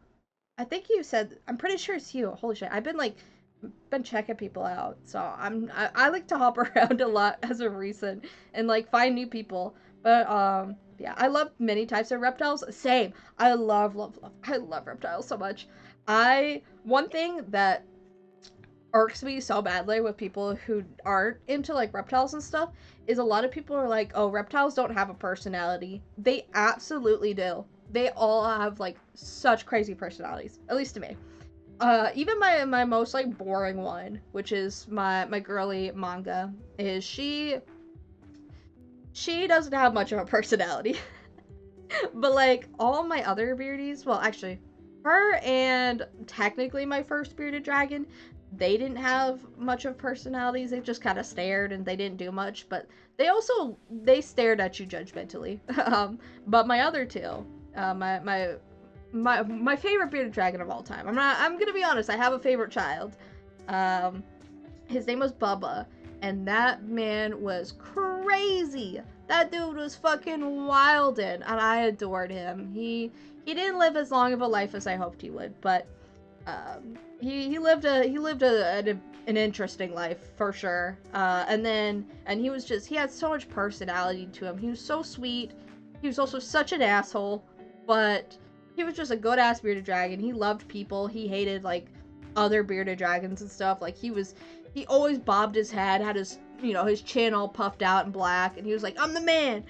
I think you said, I'm pretty sure it's you. Holy shit. I've been checking people out. So I like to hop around a lot as of recent and like find new people. But yeah, I love many types of reptiles. Same. I love reptiles so much. One thing that irks me so badly with people who aren't into like reptiles and stuff is a lot of people are like, oh, reptiles don't have a personality. They absolutely do. They all have like such crazy personalities, at least to me. Even my most like boring one, which is my girly manga, is she doesn't have much of a personality. But like all my other beardies, well, actually her and technically my first bearded dragon, they didn't have much of personalities. They just kind of stared and they didn't do much, but they stared at you judgmentally. But my other two, my favorite bearded dragon of all time. I'm gonna be honest, I have a favorite child. His name was Bubba, and that man was crazy. That dude was fucking wildin', and I adored him. He didn't live as long of a life as I hoped he would, but he lived an interesting life for sure. And he had so much personality to him. He was so sweet. He was also such an asshole, but he was just a good ass bearded dragon. He loved people. He hated like other bearded dragons and stuff. Like he always bobbed his head, had his his chin all puffed out and black, and he was like, I'm the man,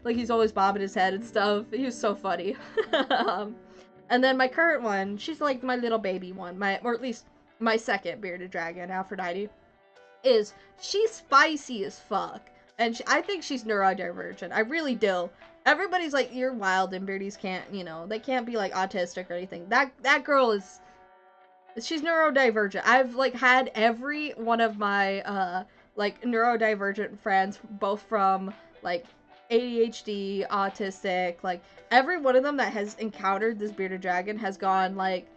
like he's always bobbing his head and stuff. He was so funny. And then my current one, she's like my little baby one, or at least my second bearded dragon, Aphrodite, she's spicy as fuck, and I think she's neurodivergent. I really do. Everybody's like, you're wild and beardies can't, they can't be like autistic or anything. That girl she's neurodivergent. I've like had every one of my like neurodivergent friends, both from like ADHD, autistic, like every one of them that has encountered this bearded dragon has gone like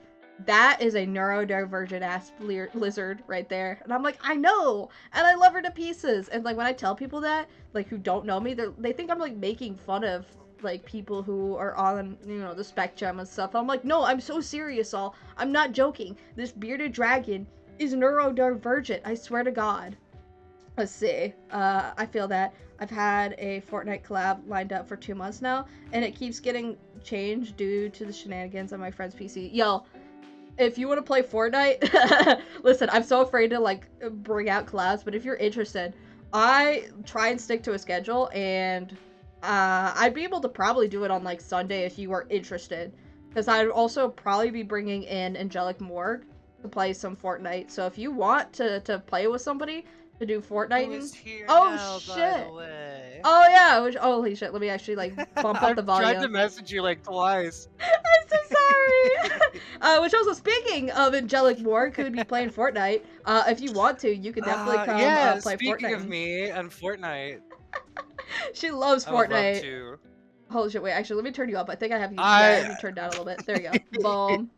That is a neurodivergent ass lizard right there. And I'm like, I know, and I love her to pieces. And like when I tell people that, like who don't know me, they think I'm like making fun of like people who are on, you know, the spectrum and stuff. I'm like, no, I'm so serious, all. I'm not joking. This bearded dragon is neurodivergent. I swear to God. Let's see. I feel that I've had a Fortnite collab lined up for 2 months now, and it keeps getting changed due to the shenanigans on my friend's PC. Yo, if you want to play Fortnite, listen, I'm so afraid to like bring out collabs, but if you're interested, I try and stick to a schedule, and I'd be able to probably do it on like Sunday if you are interested, because I'd also probably be bringing in Angelic Morgue to play some Fortnite. So if you want to play with somebody to do Fortnite, oh shit! Oh yeah! Holy shit! Let me actually like bump up the volume. I tried to message you like twice. I'm so sorry. Which also, speaking of Angelic Morgue, who would be playing Fortnite, if you want to, you could definitely come play Fortnite. Speaking of me and Fortnite. She loves Fortnite. I would love to. Holy shit, wait, actually, let me turn you up. I think I have you turned down a little bit. There you go. Boom.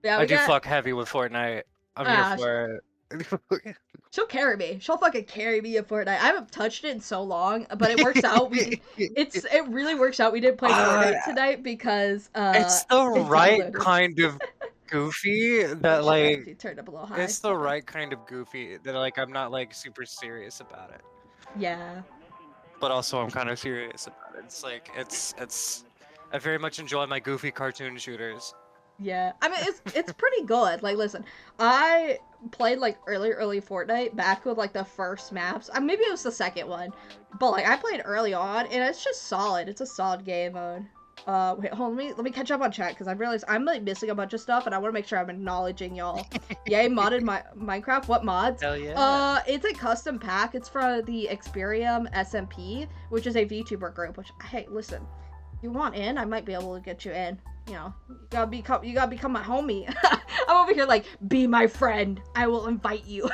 Yeah, I do fuck heavy with Fortnite. I'm here for it. She'll carry me. She'll fucking carry me in Fortnite. I haven't touched it in so long, but it works out. It really works out. We didn't play Fortnite tonight because it's the right kind of goofy that like turned up a little high. It's the right kind of goofy that like I'm not like super serious about it. Yeah. But also I'm kind of serious about it. It's like it's I very much enjoy my goofy cartoon shooters. Yeah, I mean it's pretty good. Like, listen, I played like early Fortnite back with like the first maps. Maybe it was the second one, but like I played early on, and it's just solid. It's a solid game mode. Wait, hold on, let me catch up on chat because I realized I'm like missing a bunch of stuff, and I want to make sure I'm acknowledging y'all. Yay, modded Minecraft. What mods? Hell yeah. It's a custom pack. It's from the Experium SMP, which is a VTuber group. Which, hey, listen, if you want in, I might be able to get you in. You know, you gotta become my homie. I'm over here like, be my friend. I will invite you.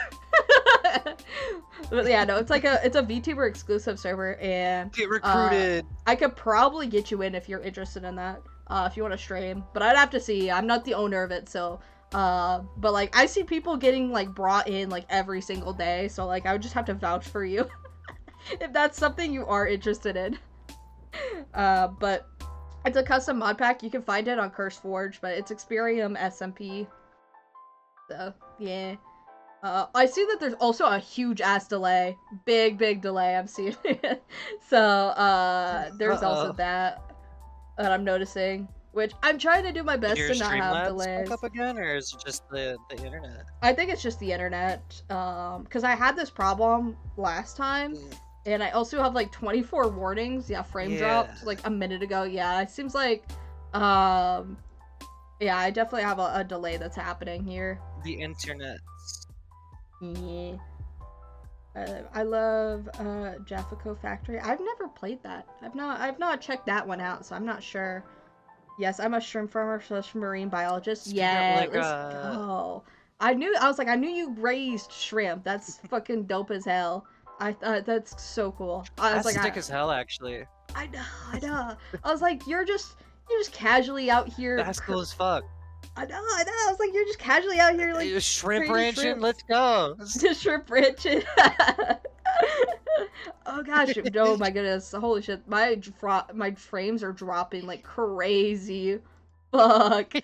But yeah, no, it's a VTuber exclusive server, and get recruited. I could probably get you in if you're interested in that. If you want to stream, but I'd have to see. I'm not the owner of it, so. But like I see people getting like brought in like every single day, so like I would just have to vouch for you if that's something you are interested in. But. It's a custom mod pack. You can find it on CurseForge, but it's Experium SMP. So, yeah. I see that there's also a huge ass delay. Big delay I'm seeing. So, there's also that I'm noticing. Which, I'm trying to do my best to not have delays. Up again, or is it just the internet? I think it's just the internet. Because I had this problem last time. And I also have like 24 warnings. Yeah, frame dropped like a minute ago. Yeah, it seems like, yeah, I definitely have a delay that's happening here. The internet. Yeah. I love Jaffico Factory. I've never played that. I've not checked that one out, so I'm not sure. Yes, I'm a shrimp farmer / marine biologist. Yeah, let's go. I knew you raised shrimp. That's fucking dope as hell. I thought that's so cool. I was that's sick as hell, actually. I know. I was like, you're just casually out here. That's cool as fuck. I know. I was like, you're just casually out here like shrimp ranching. Let's go. Shrimp ranching. Oh gosh! Oh my goodness! Holy shit! My frames are dropping like crazy. Fuck.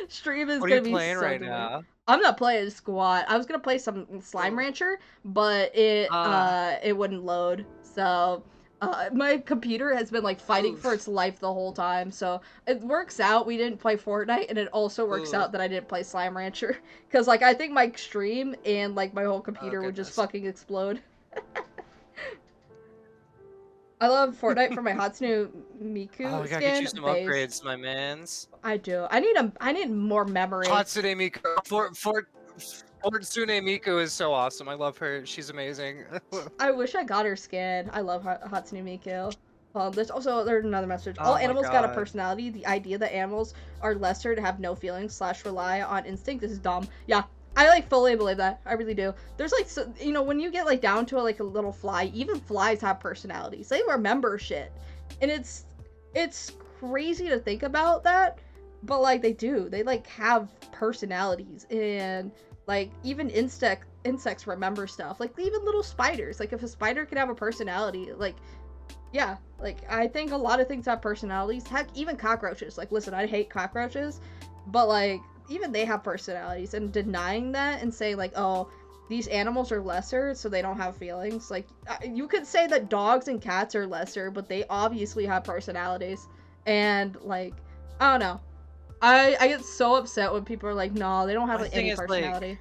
Stream is gonna be playing so right good. now? I'm not playing squat. I was gonna play some Slime Rancher, but it wouldn't load. So my computer has been like fighting for its life the whole time. So it works out we didn't play Fortnite, and it also works out that I didn't play Slime Rancher, because like I think my stream and like my whole computer would just fucking explode. I love Fortnite for my Hatsune Miku we gotta get you some upgrades, my mans. I do. I need more memory. Hatsune Miku. Hatsune Miku is so awesome. I love her. She's amazing. I wish I got her skin. I love Hatsune Miku. There's another message. All animals got a personality. The idea that animals are lesser to have no feelings / rely on instinct is dumb. Yeah. I like fully believe that. I really do. There's like, you know, when you get like down to like a little fly, even flies have personalities. They remember shit, and it's crazy to think about that, but like they do. They like have personalities, and like even insects remember stuff. Like even little spiders. Like if a spider can have a personality, like yeah, like I think a lot of things have personalities. Heck, even cockroaches. Like listen, I hate cockroaches, but like even they have personalities, and denying that and saying like, oh, these animals are lesser so they don't have feelings. Like you could say that dogs and cats are lesser, but they obviously have personalities. And like I don't know, I get so upset when people are like, no, they don't have like any personality.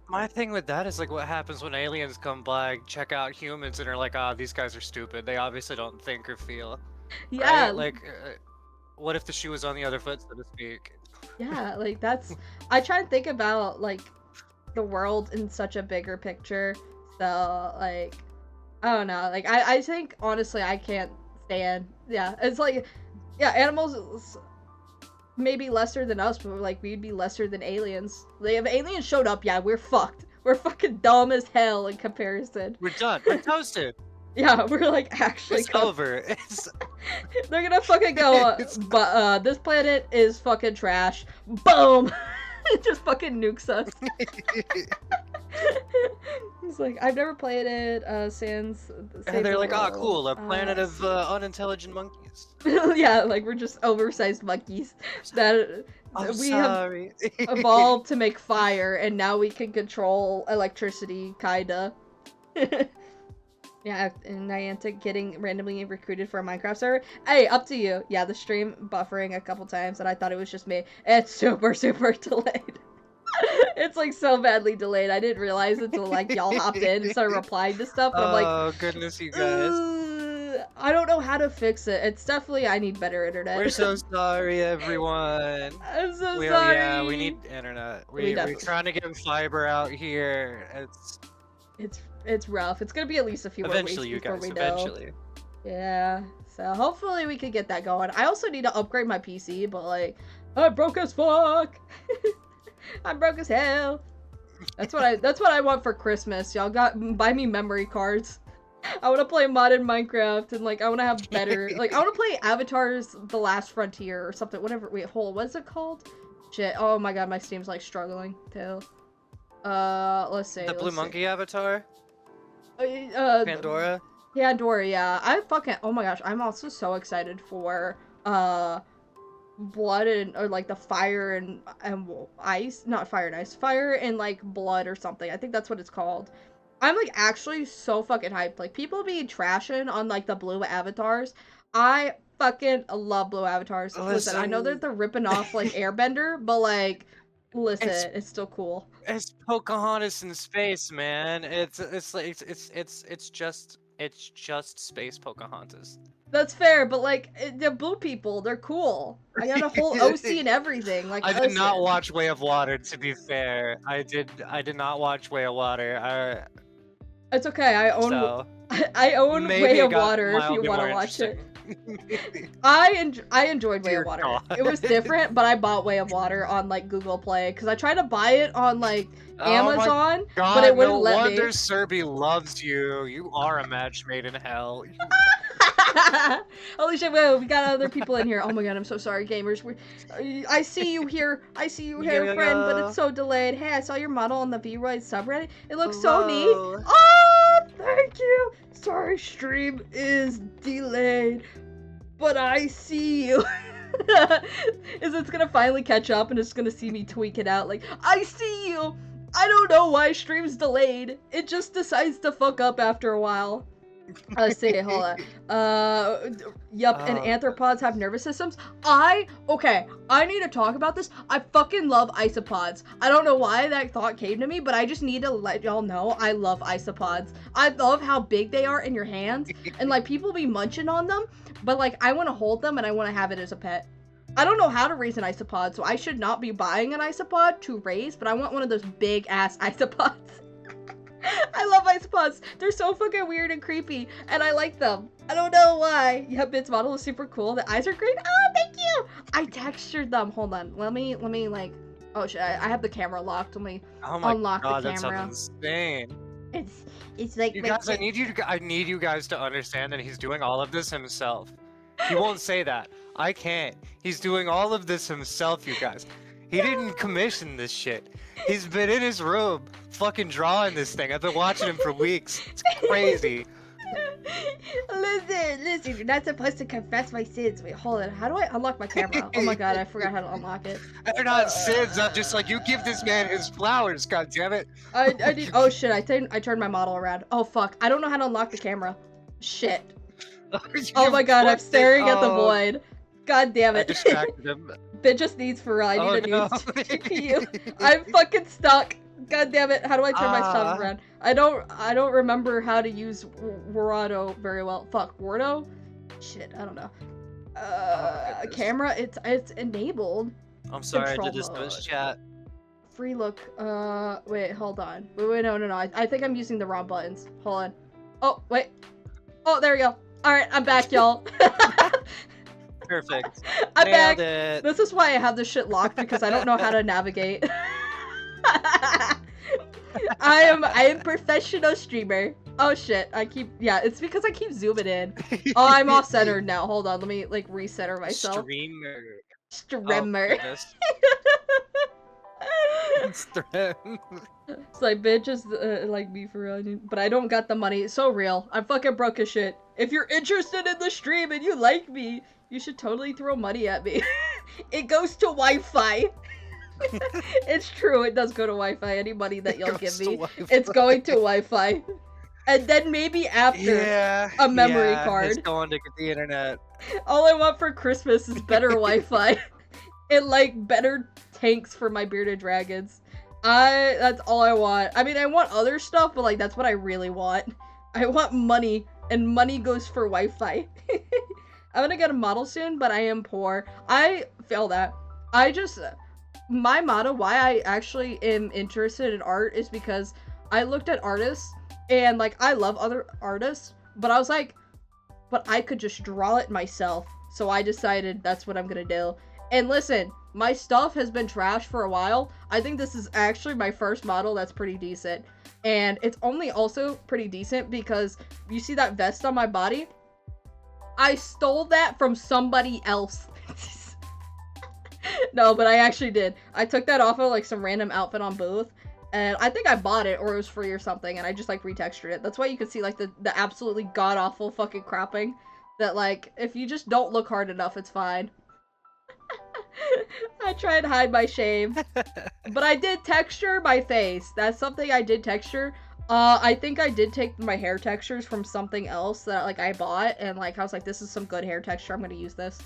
My thing with that is like what happens when aliens come by, check out humans, and are like, ah, these guys are stupid, they obviously don't think or feel. Yeah, right? Like what if the shoe was on the other foot, so to speak? Yeah, like that's I try and think about like the world in such a bigger picture. So like I don't know. Like I think honestly I can't stand. Yeah, it's like yeah, animals maybe lesser than us, but like we'd be lesser than aliens. Like if aliens showed up, yeah, we're fucked. We're fucking dumb as hell in comparison. We're done. We're toasted. Yeah, we're like actually it's over. It's they're gonna fucking go, but this planet is fucking trash. Boom! It just fucking nukes us. It's like, I've never played it, sans and they're like, oh cool, a planet of unintelligent monkeys. Yeah, like we're just oversized monkeys that have evolved to make fire, and now we can control electricity, kinda. Yeah, and Niantic getting randomly recruited for a Minecraft server. Hey, up to you. Yeah, the stream buffering a couple times, and I thought it was just me. It's super, super delayed. It's like so badly delayed. I didn't realize it until like y'all hopped in and started replying to stuff. And I'm like, oh goodness, you guys. I don't know how to fix it. It's definitely I need better internet. We're so sorry, everyone. I'm so sorry. Yeah, we need internet. We're trying to get fiber out here. It's rough. It's gonna be at least a few more weeks before we know. Eventually. Yeah. So hopefully we could get that going. I also need to upgrade my PC, but like, I'm broke as fuck. I'm broke as hell. That's what I want for Christmas. Y'all buy me memory cards. I want to play modded Minecraft, and like I want to have better like I want to play Avatar's The Last Frontier or something. Whatever. Wait, hold. What's it called? Shit. Oh my god, my Steam's like struggling too. Let's see. The Blue Monkey Avatar. Pandora? Pandora, yeah. Oh my gosh, I'm also so excited for blood or like the fire and ice, not fire and ice, fire and like blood or something. I think that's what it's called. I'm like actually so fucking hyped. Like people be trashing on like the blue avatars. I fucking love blue avatars. Listen, I know that they're ripping off like Airbender, but like listen, it's still cool. It's Pocahontas in space, man. It's just space Pocahontas. That's fair, but like the blue people, they're cool. I got a whole OC and everything. Like I did not watch Way of Water. To be fair, I did not watch Way of Water. It's okay. I own Way of Water if you want to watch it. I enjoyed Way of Water. God. It was different, but I bought Way of Water on like Google Play because I tried to buy it on like Amazon, but it wouldn't let me. No wonder Serby loves you. You are a match made in hell. Holy shit! Whoa, we got other people in here. Oh my god, I'm so sorry, gamers. I see you here. I see you here, friend, but it's so delayed. Hey, I saw your model on the V-Roid subreddit. It looks so neat. Oh, thank you. Sorry, stream is delayed, but I see you. Is it's gonna finally catch up and it's gonna see me tweak it out like, I see you. I don't know why stream's delayed. It just decides to fuck up after a while. Let's see, hold on. And arthropods have nervous systems. Okay, I need to talk about this. I fucking love isopods. I don't know why that thought came to me, but I just need to let y'all know I love isopods. I love how big they are in your hands, and like people be munching on them, but like I want to hold them and I want to have it as a pet. I don't know how to raise an isopod, so I should not be buying an isopod to raise, but I want one of those big ass isopods. I love isopods. They're so fucking weird and creepy, and I like them. I don't know why. Yeah, Bit's model is super cool. The eyes are green. Oh, thank you. I textured them. Hold on. Let me like. Oh shit! I have the camera locked. Let me unlock the camera. That sounds insane. It's like you guys. I need you guys to understand that he's doing all of this himself. He won't say that. I can't. He's doing all of this himself, you guys. He didn't commission this shit. He's been in his room fucking drawing this thing. I've been watching him for weeks. It's crazy. Listen, you're not supposed to confess my sins. Wait, hold on. How do I unlock my camera? Oh my god, I forgot how to unlock it. They're not sins. I'm just like, you give this man his flowers, god damn it. I did. Oh shit, I turned my model around. Oh fuck, I don't know how to unlock the camera. Shit. Oh my god, I'm staring at the void. God damn it. I distracted him. Bit just needs for real. I need a new CPU. I'm fucking stuck. God damn it. How do I turn my stuff around? I don't remember how to use Wordo very well. Fuck, Wordo? Shit, I don't know. Camera, it's enabled. I'm sorry, Control I did this mode. chat. Free look. Wait, hold on. Wait, no. I think I'm using the wrong buttons. Hold on. Oh, wait. Oh, there we go. Alright, I'm back, y'all. Perfect. I'm Nailed back. it. This is why I have this shit locked, because I don't know how to navigate. I am professional streamer. Oh shit, it's because I keep zooming in. Oh, I'm off centered now. Hold on, let me like recenter myself. Streamer. It's like, bitches like me for real, but I don't got the money. It's so real. I'm fucking broke as shit. If you're interested in the stream and you like me, you should totally throw money at me. It goes to Wi-Fi. It's true, it does go to Wi-Fi. Any money that you'll give me, it's going to Wi-Fi. And then maybe after a memory card. It's going to get the internet. All I want for Christmas is better Wi-Fi. And like better tanks for my bearded dragons. That's all I want. I mean, I want other stuff, but like that's what I really want. I want money, and money goes for Wi-Fi. I'm gonna get a model soon, but I am poor. I feel that. My motto, why I actually am interested in art, is because I looked at artists, and like, I love other artists, but I was like, but I could just draw it myself. So I decided that's what I'm gonna do. And listen, my stuff has been trashed for a while. I think this is actually my first model that's pretty decent. And it's only also pretty decent because you see that vest on my body? I stole that from somebody else. No, but I actually did. I took that off of like some random outfit on Booth. And I think I bought it or it was free or something. And I just like retextured it. That's why you can see like the absolutely god-awful fucking cropping. That like, if you just don't look hard enough, it's fine. I try and hide my shame. But I did texture my face. That's something I did texture. I think I did take my hair textures from something else that like I bought. And like, I was like, this is some good hair texture. I'm gonna use this.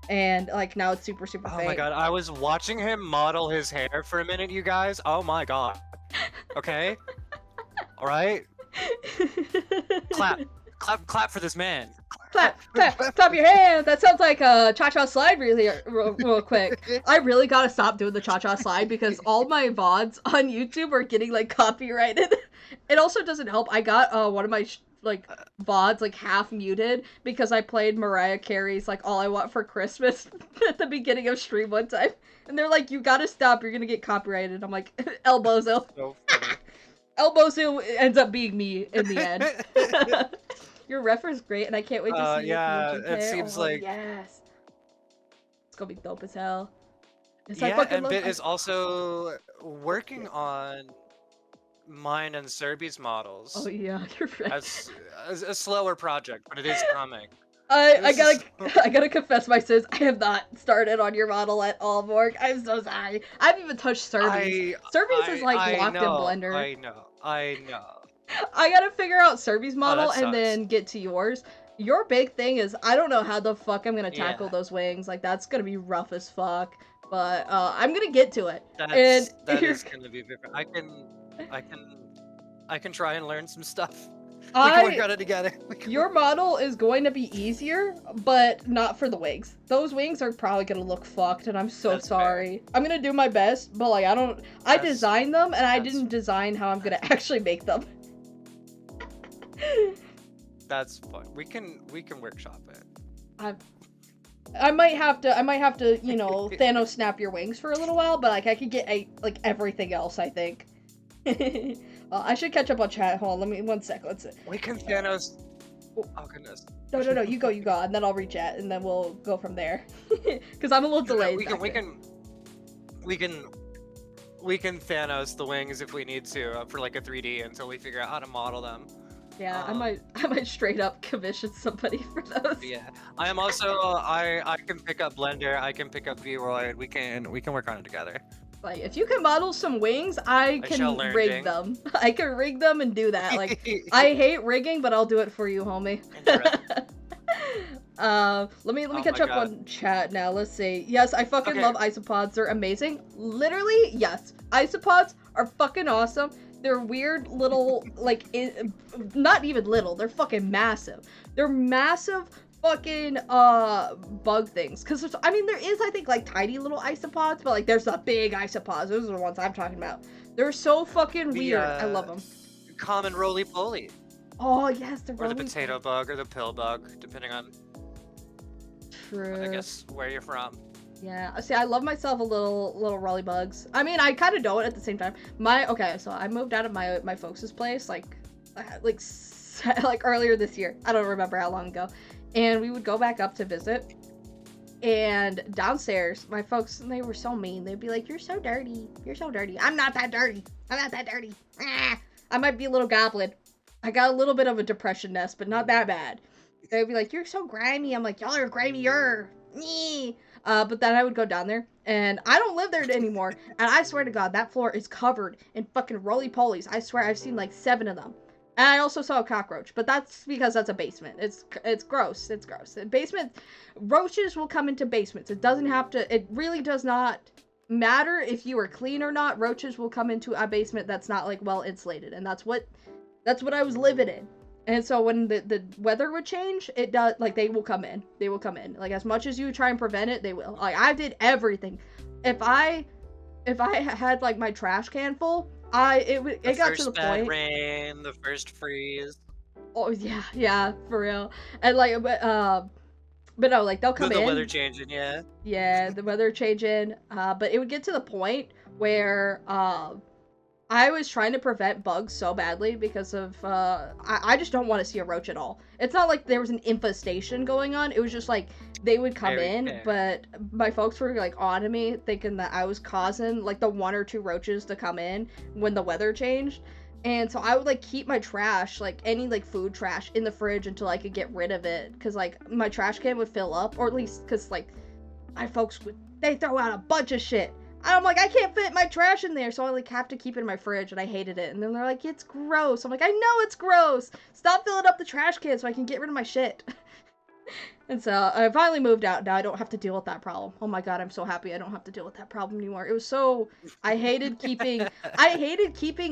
And like, now it's super faint. Oh my god, I was watching him model his hair for a minute, you guys. Oh my god. Okay? Alright? Clap for this man. Clap your hands. That sounds like a cha-cha slide real quick. I really gotta stop doing the cha-cha slide because all my VODs on YouTube are getting like copyrighted. It also doesn't help. I got one of my like VODs like half muted because I played Mariah Carey's like All I Want for Christmas at the beginning of stream one time. And they're like, you gotta stop, you're gonna get copyrighted. I'm like, Elbozo. So funny. Elbozo ends up being me in the end. Your ref is great, and I can't wait to see it seems like yes, it's gonna be dope as hell. And Bit is also working on mine and Serbi's models. Oh yeah, you're right. As a slower project, but it is coming. I gotta confess my sins. I have not started on your model at all, Morg. I'm so sorry. I haven't even touched Serbi's. Serbi's is like locked in Blender. I know. I gotta figure out Serbi's model and then get to yours. Your big thing is I don't know how the fuck I'm gonna tackle those wings. Like that's gonna be rough as fuck. But I'm gonna get to it. That is gonna be different. I can try and learn some stuff. We can work on it together. Your model is going to be easier, but not for the wings. Those wings are probably gonna look fucked, and I'm so sorry. Fair. I'm gonna do my best, but like I designed them, and I didn't design how I'm gonna actually make them. That's fun. We can workshop it. I might have to, you know, Thanos snap your wings for a little while, but like I could get like everything else, I think. I should catch up on chat. Hold on, let me 1 sec. Let's see. We can Thanos. Oh goodness. No, you go, and then I'll reach out, and then we'll go from there. Because I'm a little delayed. We can Thanos the wings if we need to for like a 3D until we figure out how to model them. Yeah, I might straight up commission somebody for those. Yeah, I am also I can pick up Blender, I can pick up Vroid. We can work on it together. Like, if you can model some wings, I can rig them. I can rig them and do that. Like, I hate rigging, but I'll do it for you, homie. Let me catch up on chat now. Let's see. Yes, I fucking love isopods. They're amazing. Literally, yes. Isopods are fucking awesome. They're weird little, like, not even little. They're fucking massive. They're massive fucking bug things. Because there's, I mean, there is, I think, like, tiny little isopods, but like there's the big isopods. Those are the ones I'm talking about. They're so fucking weird. I love them. Common roly-poly. Oh yes, the or the potato bug or the pill bug, depending on true. I guess where you're from. Yeah, see, I love myself a little rolly bugs. I mean, I kind of don't at the same time. So I moved out of my folks' place like earlier this year. I don't remember how long ago. And we would go back up to visit. And downstairs, my folks, they were so mean. They'd be like, "You're so dirty. You're so dirty." I'm not that dirty. I'm not that dirty. I might be a little goblin. I got a little bit of a depression nest, but not that bad. They'd be like, "You're so grimy." I'm like, "Y'all are grimier." But then I would go down there, and I don't live there anymore. And I swear to God, that floor is covered in fucking roly-polies. I swear I've seen like 7 of them. And I also saw a cockroach, but that's because that's a basement. It's gross. It's gross. Basement roaches will come into basements. It doesn't have to. It really does not matter if you are clean or not. Roaches will come into a basement that's not like well insulated, and that's what I was living in. And so when the weather would change, it does, like, they will come in. They will come in. Like, as much as you try and prevent it, they will. Like, I did everything. If I had like my trash can full, it got to the point. The first bad rain, the first freeze. Oh yeah, for real. And like, but no, like they'll come in. The weather changing, yeah. Yeah, the weather changing. But it would get to the point where I was trying to prevent bugs so badly because of, I just don't want to see a roach at all. It's not like there was an infestation going on. It was just like, they would come in, but my folks were like on to me, thinking that I was causing like the 1 or 2 roaches to come in when the weather changed. And so I would like keep my trash, like any like food trash, in the fridge until I could get rid of it. Cause like my trash can would fill up, or at least cause like my folks they throw out a bunch of shit. I'm like, I can't fit my trash in there, so I like have to keep it in my fridge, and I hated it. And then they're like, "It's gross." I'm like, "I know it's gross. Stop filling up the trash can so I can get rid of my shit." And so I finally moved out. Now I don't have to deal with that problem. Oh my God, I'm so happy I don't have to deal with that problem anymore. It was so, I hated keeping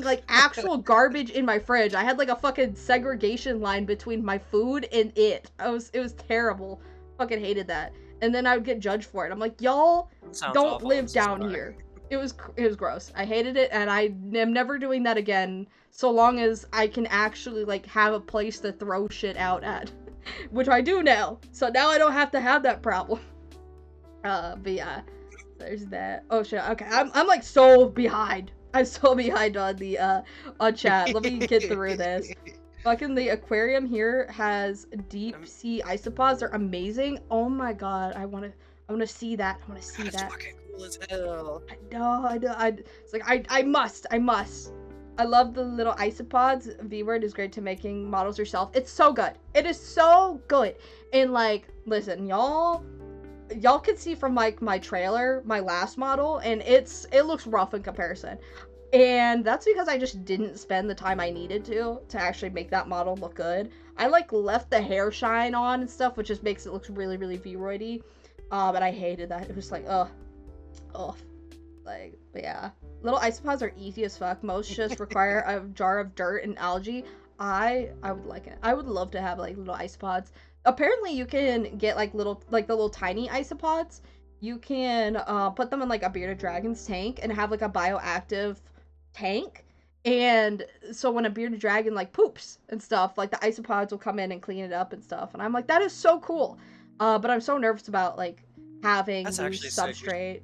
like actual garbage in my fridge. I had like a fucking segregation line between my food and it. It was terrible. Fucking hated that. And then I would get judged for it. I'm like, y'all don't live down here. It was gross. I hated it, and I am never doing that again, so long as I can actually like have a place to throw shit out at, which I do now. So now I don't have to have that problem. But yeah, there's that. Oh shit. Okay, I'm like so behind. I'm so behind on the on chat. Let me get through this. Fucking the aquarium here has deep sea isopods. They're amazing. Oh my God, I wanna see that. I wanna see that. That's fucking cool as hell. I know. It's like I must. I love the little isopods. V-Word is great to making models yourself. It's so good. It is so good. And like, listen, y'all can see from like my trailer, my last model, and it looks rough in comparison. And that's because I just didn't spend the time I needed to actually make that model look good. I like left the hair shine on and stuff, which just makes it look really, really V-Roidy. But I hated that. It was like, ugh. Like, but yeah. Little isopods are easy as fuck. Most just require a jar of dirt and algae. I would like it. I would love to have like little isopods. Apparently you can get like the little tiny isopods. You can put them in like a bearded dragon's tank and have like a bioactive tank, and so when a bearded dragon like poops and stuff, like the isopods will come in and clean it up and stuff, and I'm like, that is so cool. But I'm so nervous about like having new substrate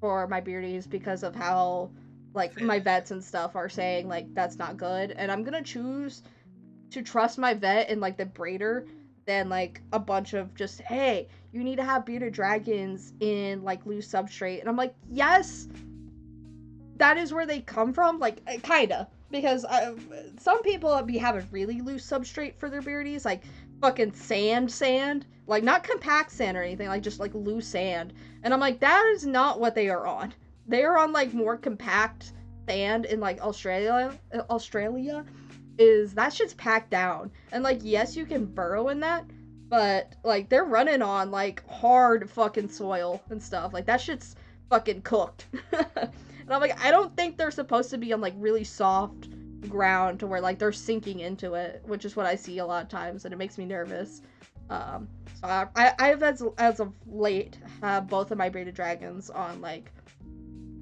for my beardies because of how like my vets and stuff are saying like that's not good, and I'm gonna choose to trust my vet and like the breeder than like a bunch of just, hey, you need to have bearded dragons in like loose substrate. And I'm like, yes, that is where they come from, like kinda, because some people be having really loose substrate for their beardies, like fucking sand, like not compact sand or anything, like just like loose sand. And I'm like, that is not what they are on. They are on like more compact sand in like Australia is that shit's packed down. And like, yes, you can burrow in that, but like they're running on like hard fucking soil and stuff. Like that shit's fucking cooked. And I'm like, I don't think they're supposed to be on like really soft ground to where like they're sinking into it, which is what I see a lot of times, and it makes me nervous. So I've as of late have both of my bearded dragons on like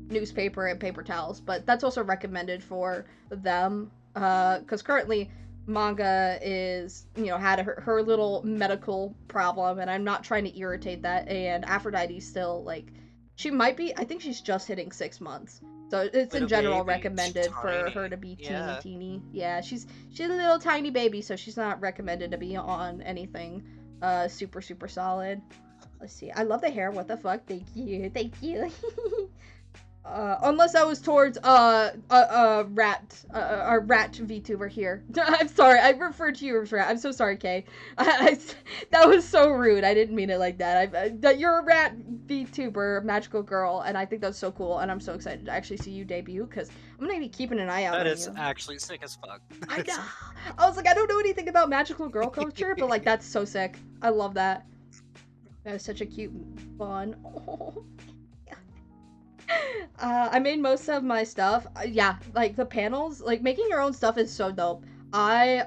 newspaper and paper towels, but that's also recommended for them because currently Manga is, you know, had her little medical problem, and I'm not trying to irritate that. And Aphrodite's still like, she might be, I think she's just hitting 6 months, so it's in general recommended for her to be teeny. Yeah, she's a little tiny baby, so she's not recommended to be on anything super solid. Let's see, I love the hair, what the fuck, thank you. Unless I was towards our rat VTuber here. I'm sorry, I referred to you as rat. I'm so sorry, Kay. That was so rude. I didn't mean it like that. That you're a rat VTuber, magical girl, and I think that's so cool. And I'm so excited to actually see you debut because I'm gonna be keeping an eye out. That on is you. actually sick as fuck. I know. I was like, I don't know anything about magical girl culture, but like that's so sick. I love that. That is such a cute bun. Oh. I made most of my stuff. Yeah, like the panels, like making your own stuff is so dope. I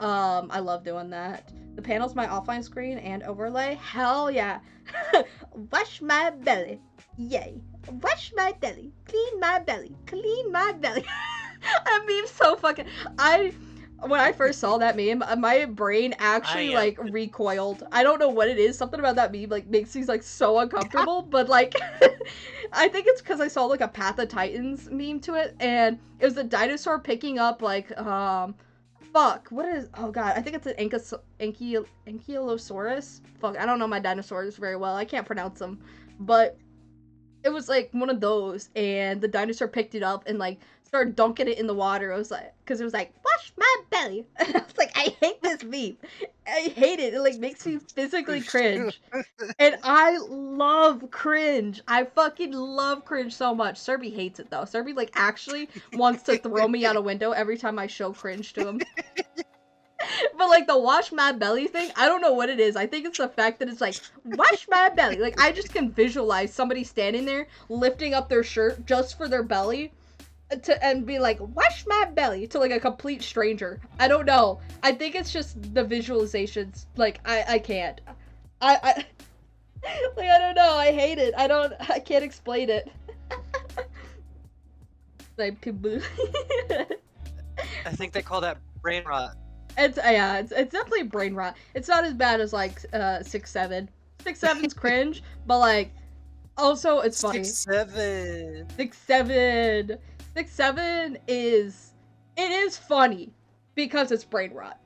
love doing that. The panels, my offline screen and overlay, hell yeah. Wash my belly, yay. Wash my belly, clean my belly, clean my belly. That meme's so fucking. When I first saw that meme, my brain actually like recoiled. I don't know what it is. Something about that meme like makes me like so uncomfortable. But like, I think it's because I saw like a Path of Titans meme to it, and it was a dinosaur picking up like fuck, what is? Oh god, I think it's an Ankylosaurus. Fuck, I don't know my dinosaurs very well. I can't pronounce them, but it was like one of those, and the dinosaur picked it up and like started dunking it in the water. I was like, because it was like, wash my belly. And I was like, I hate this meme. I hate it. It like makes me physically cringe. And I love cringe. I fucking love cringe so much. Serby hates it though. Serby like actually wants to throw me out a window every time I show cringe to him. But like the wash my belly thing, I don't know what it is. I think it's the fact that it's like, wash my belly. Like I just can visualize somebody standing there lifting up their shirt just for their belly and be like, wash my belly to like a complete stranger. I don't know. I think it's just the visualizations. Like I can't. I like I don't know. I hate it. I can't explain it. Like I think they call that brain rot. It's definitely brain rot. It's not as bad as like 6-7. 6-7's cringe, but like also it's funny. 6-7. 6-7. 6-7 is funny because it's brain rot.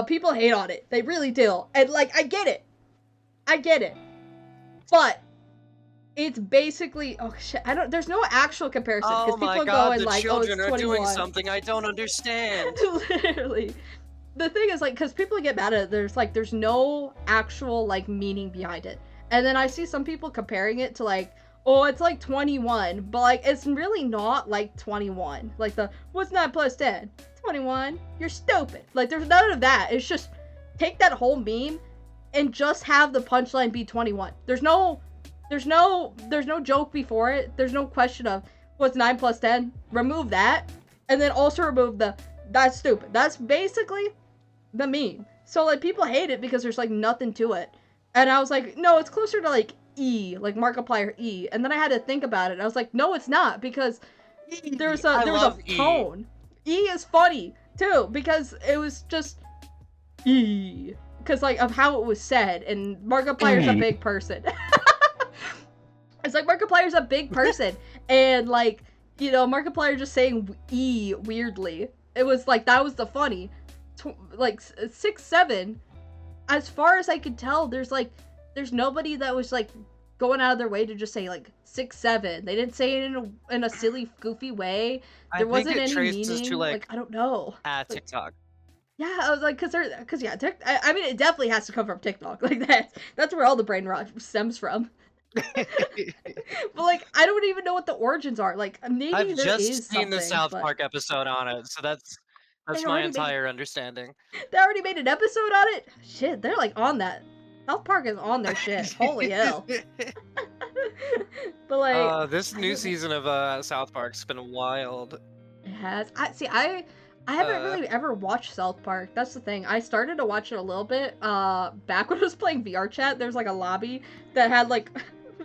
People hate on it. They really do. And like I get it. But it's basically, oh shit, there's no actual comparison because people go and like, oh, it's 21. Children are doing something I don't understand. Literally. The thing is like, because people get mad at it, there's no actual like meaning behind it. And then I see some people comparing it to like, oh, it's like 21, but like it's really not like 21. Like what's 9 plus 10? 21. You're stupid. Like there's none of that. It's just take that whole meme and just have the punchline be 21. There's no joke before it. There's no question of what's 9 plus 10. Remove that, and then also remove that's stupid. That's basically the meme. So like people hate it because there's like nothing to it. And I was like, no, it's closer to like E, like Markiplier E. And then I had to think about it. I was like, no, it's not, because there's a tone. E is funny too because it was just E, because like of how it was said, and Markiplier's a big person. It's like Markiplier's a big person, and like, you know, Markiplier just saying E weirdly. It was like, that was the funny. like 6, 7. As far as I could tell, there's nobody that was like going out of their way to just say like 6, 7. They didn't say it in a silly, goofy way. There wasn't any traces meaning. to Like I don't know. TikTok. Yeah, I was like, cause yeah, I mean, it definitely has to come from TikTok. Like that's where all the brain rot stems from. But like, I don't even know what the origins are. Like maybe I've there just is seen something. the South but Park episode on it, so that's they my already made entire understanding. they already made an episode on it. Shit, they're like on that. South Park is on their shit. Holy hell. But like, this new season of South Park's been wild. it has. I haven't really ever watched South Park. That's the thing. I started to watch it a little bit. Back when I was playing VR chat, there's like a lobby that had like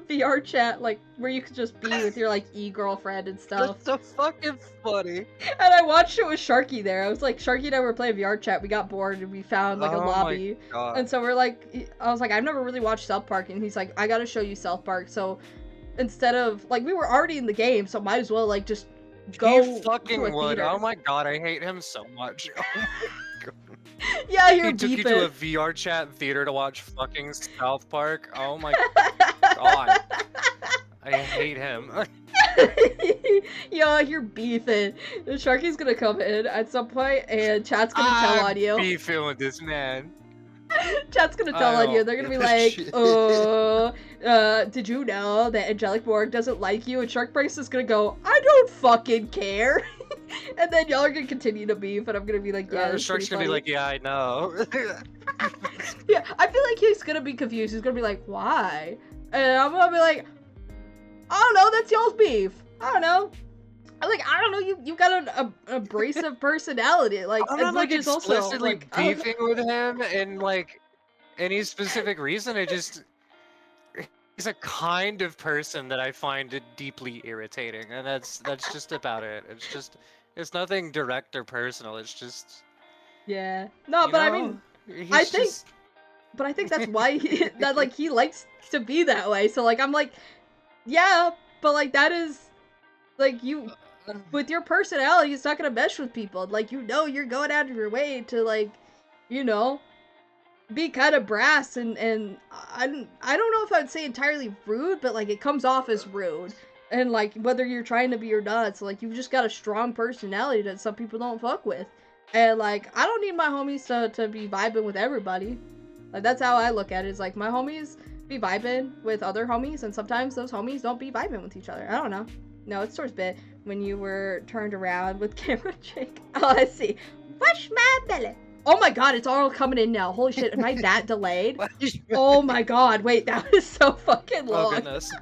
VR chat, like where you could just be with your like e-girlfriend and stuff. That's so fucking funny. And I watched it with Sharky there. I was like, Sharky and I were playing VR chat. We got bored and we found like a lobby. My God. And so we're like, I was like, I've never really watched South Park, and he's like, I gotta show you South Park. So instead of like, we were already in the game, so might as well like just go He fucking to a would. theater. Oh my God, I hate him so much. Oh my God. Yeah, you're He took you beefing. to a VR chat theater to watch fucking South Park. Oh my God. I hate him. Yo, you're beefing. Sharky's gonna come in at some point, and chat's gonna tell on you. I'm beefing with this man. Chat's gonna tell on you. They're gonna be like, did you know that Angelic Borg doesn't like you? And Shark Brace is gonna go, I don't fucking care. And then y'all are gonna continue to beef, and I'm gonna be like, yeah, Shark's gonna be like, yeah, I know. Yeah, I feel like he's gonna be confused. He's gonna be like, why? And I'm gonna be like, I don't know, that's y'all's beef. I don't know. I'm like, I don't know, you got an abrasive personality. Like, I'm not like which is explicitly also, like, beefing with him in like any specific reason. He's a kind of person that I find deeply irritating, and that's just about it. It's nothing direct or personal. It's just yeah. No, but I mean, I think just... but I think that's why he likes to be that way. So like I'm like, yeah, but like that is like you with your personality, it's not gonna mesh with people. Like you're going out of your way to like, be kind of brass and I don't know if I'd say entirely rude, but like it comes off as rude. And like whether you're trying to be or not, so like you've just got a strong personality that some people don't fuck with. And like I don't need my homies to be vibing with everybody. Like that's how I look at it. Is like my homies be vibing with other homies, and sometimes those homies don't be vibing with each other. I don't know. No, it's towards bit when you were turned around with camera Jake. Oh, I see. Push my belly. Oh my God, it's all coming in now. Holy shit, am I that delayed? Oh my God, wait, that was so fucking long. Oh goodness.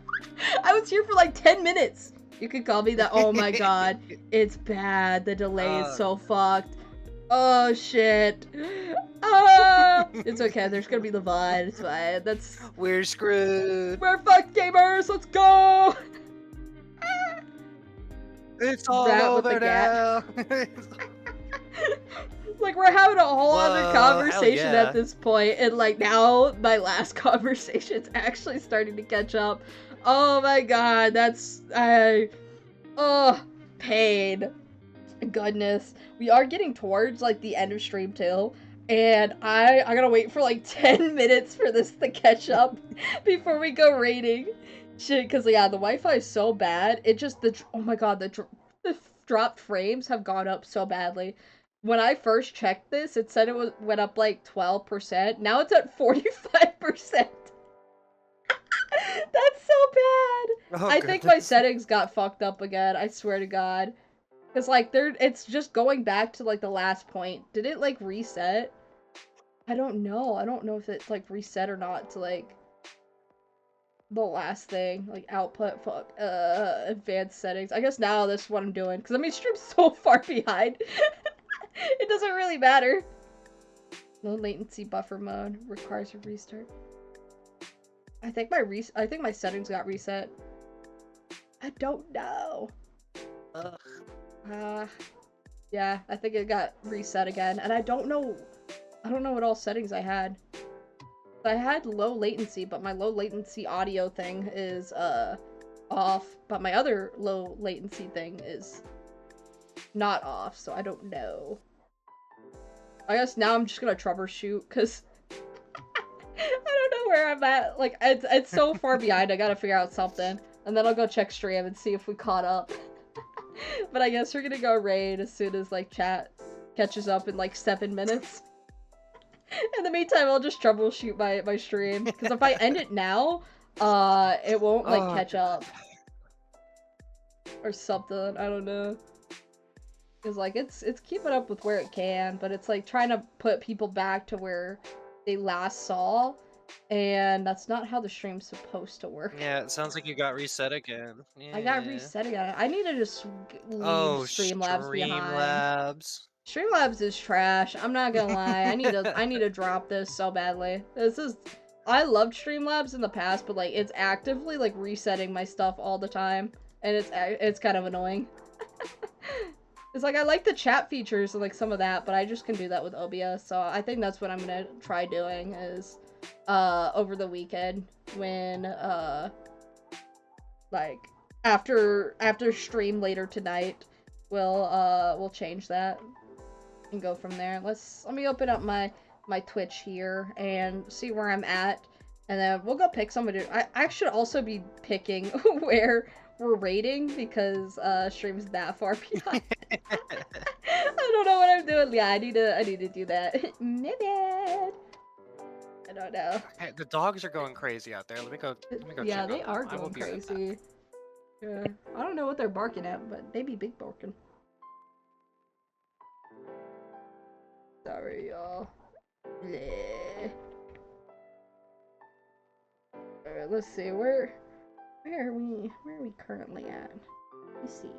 I was here for like 10 minutes. You could call me that. Oh my God, it's bad. The delay is so fucked. Oh shit. It's okay. There's gonna be the VOD. It's fine. We're screwed. We're fucked, gamers. Let's go. It's all over now. Like we're having a whole other conversation at this point, and like now my last conversation's actually starting to catch up. Oh my God, pain. Goodness, we are getting towards like the end of stream too, and I gotta wait for like 10 minutes for this to catch up before we go raiding. Shit, because yeah, the Wi-Fi is so bad. It just oh my God, the dropped frames have gone up so badly. When I first checked this, it said it went up like 12%. Now it's at 45%. That's so bad. Oh, I think my settings got fucked up again. I swear to God. Because like it's just going back to like the last point. Did it like reset? I don't know. I don't know if it's like reset or not to like the last thing, like output, advanced settings. I guess now this is what I'm doing, because I mean stream's so far behind. It doesn't really matter. Low latency buffer mode requires a restart. I think my settings got reset. I don't know. Yeah, I think it got reset again, and I don't know what all settings I had. I had low latency, but my low latency audio thing is off, but my other low latency thing is not off, so I don't know. I guess now I'm just gonna troubleshoot, because I don't know where I'm at. Like, it's so far behind, I gotta figure out something. And then I'll go check stream and see if we caught up. But I guess we're gonna go raid as soon as, like, chat catches up in, like, 7 minutes. In the meantime, I'll just troubleshoot my stream. Because if I end it now, it won't, like, catch up. Or something, I don't know. Because, like, it's keeping up with where it can, but it's, like, trying to put people back to where they last saw, and that's not how the stream's supposed to work. Yeah, it sounds like you got reset again. Yeah. I got reset again. I need to just leave Streamlabs behind. Streamlabs is trash. I'm not gonna lie. I need to drop this so badly. I loved Streamlabs in the past, but like it's actively like resetting my stuff all the time, and it's kind of annoying. It's like I like the chat features and like some of that, but I just can do that with OBS. So I think that's what I'm gonna try doing is over the weekend when like after stream later tonight, we'll change that and go from there. Let me open up my Twitch here and see where I'm at, and then we'll go pick somebody. I should also be picking where we're rating because stream's that far behind. I don't know what I'm doing. Yeah, I need to do that. My bad. I don't know. Hey, the dogs are going crazy out there. Let me go. Yeah, check they on are them. going crazy. Yeah, I don't know what they're barking at, but they be big barking. Sorry, y'all. Alright, let's see. Where are we currently at? Let's see.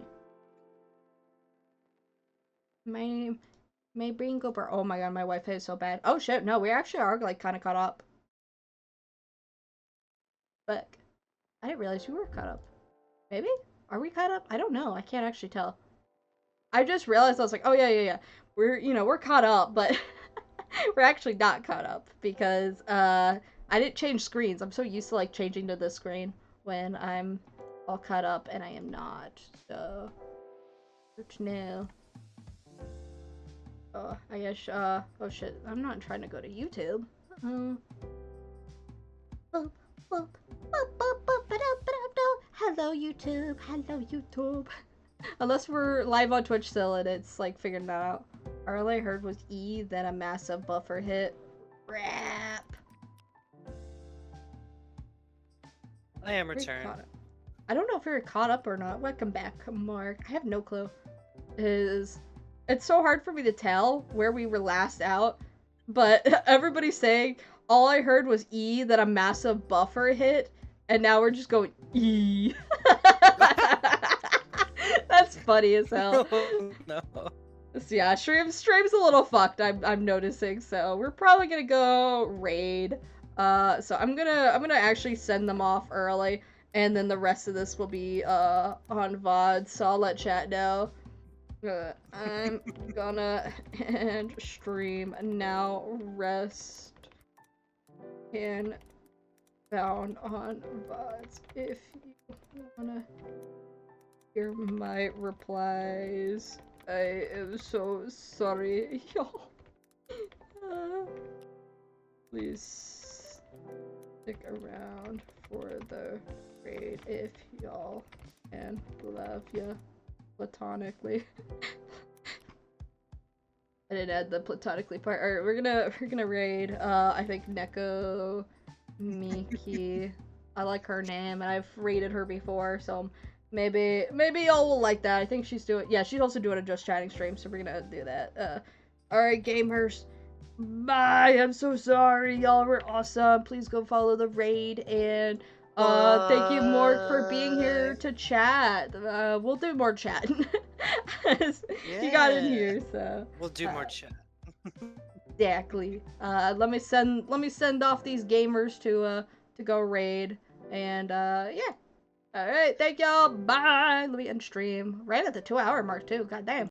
My brain go burn. Oh my god, my Wi-Fi is so bad. Oh shit, no, we actually are like kind of caught up. But I didn't realize we were caught up. Maybe? Are we caught up? I don't know. I can't actually tell. I just realized I was like, oh yeah. We're caught up, but we're actually not caught up because I didn't change screens. I'm so used to like changing to this screen when I'm all caught up, and I am not. So, no. Oh, I guess. Oh shit! I'm not trying to go to YouTube. Hello YouTube. Hello YouTube. Unless we're live on Twitch still and it's like figuring that out. All I heard was E, then a massive buffer hit. Rap. I am returned. I don't know if we were caught up or not. Welcome back, Mark. I have no clue. It's so hard for me to tell where we were last out, but everybody's saying all I heard was E, then a massive buffer hit, and now we're just going E. That's funny as hell. No. So yeah, stream's a little fucked. I'm noticing. So we're probably gonna go raid. So I'm gonna actually send them off early, and then the rest of this will be on VOD. So I'll let chat know. I'm gonna end stream now. Rest can found on VODs if you wanna hear my replies. I am so sorry, y'all. Please stick around for the raid if y'all can. Love ya platonically. I didn't add the platonically part. Alright, we're gonna raid I think Neko Miki. I like her name and I've raided her before, so maybe y'all will like that. I think she's also doing a Just Chatting stream, so we're gonna do that. Alright, gamers. Bye! I'm so sorry, y'all were awesome. Please go follow the raid, and thank you, Morg, for being here to chat. We'll do more chat. You got in here, so we'll do more chat. Exactly. Let me send off these gamers to go raid, and yeah. Alright, thank y'all. Bye. Let me end stream. Right at the 2-hour mark too. God damn.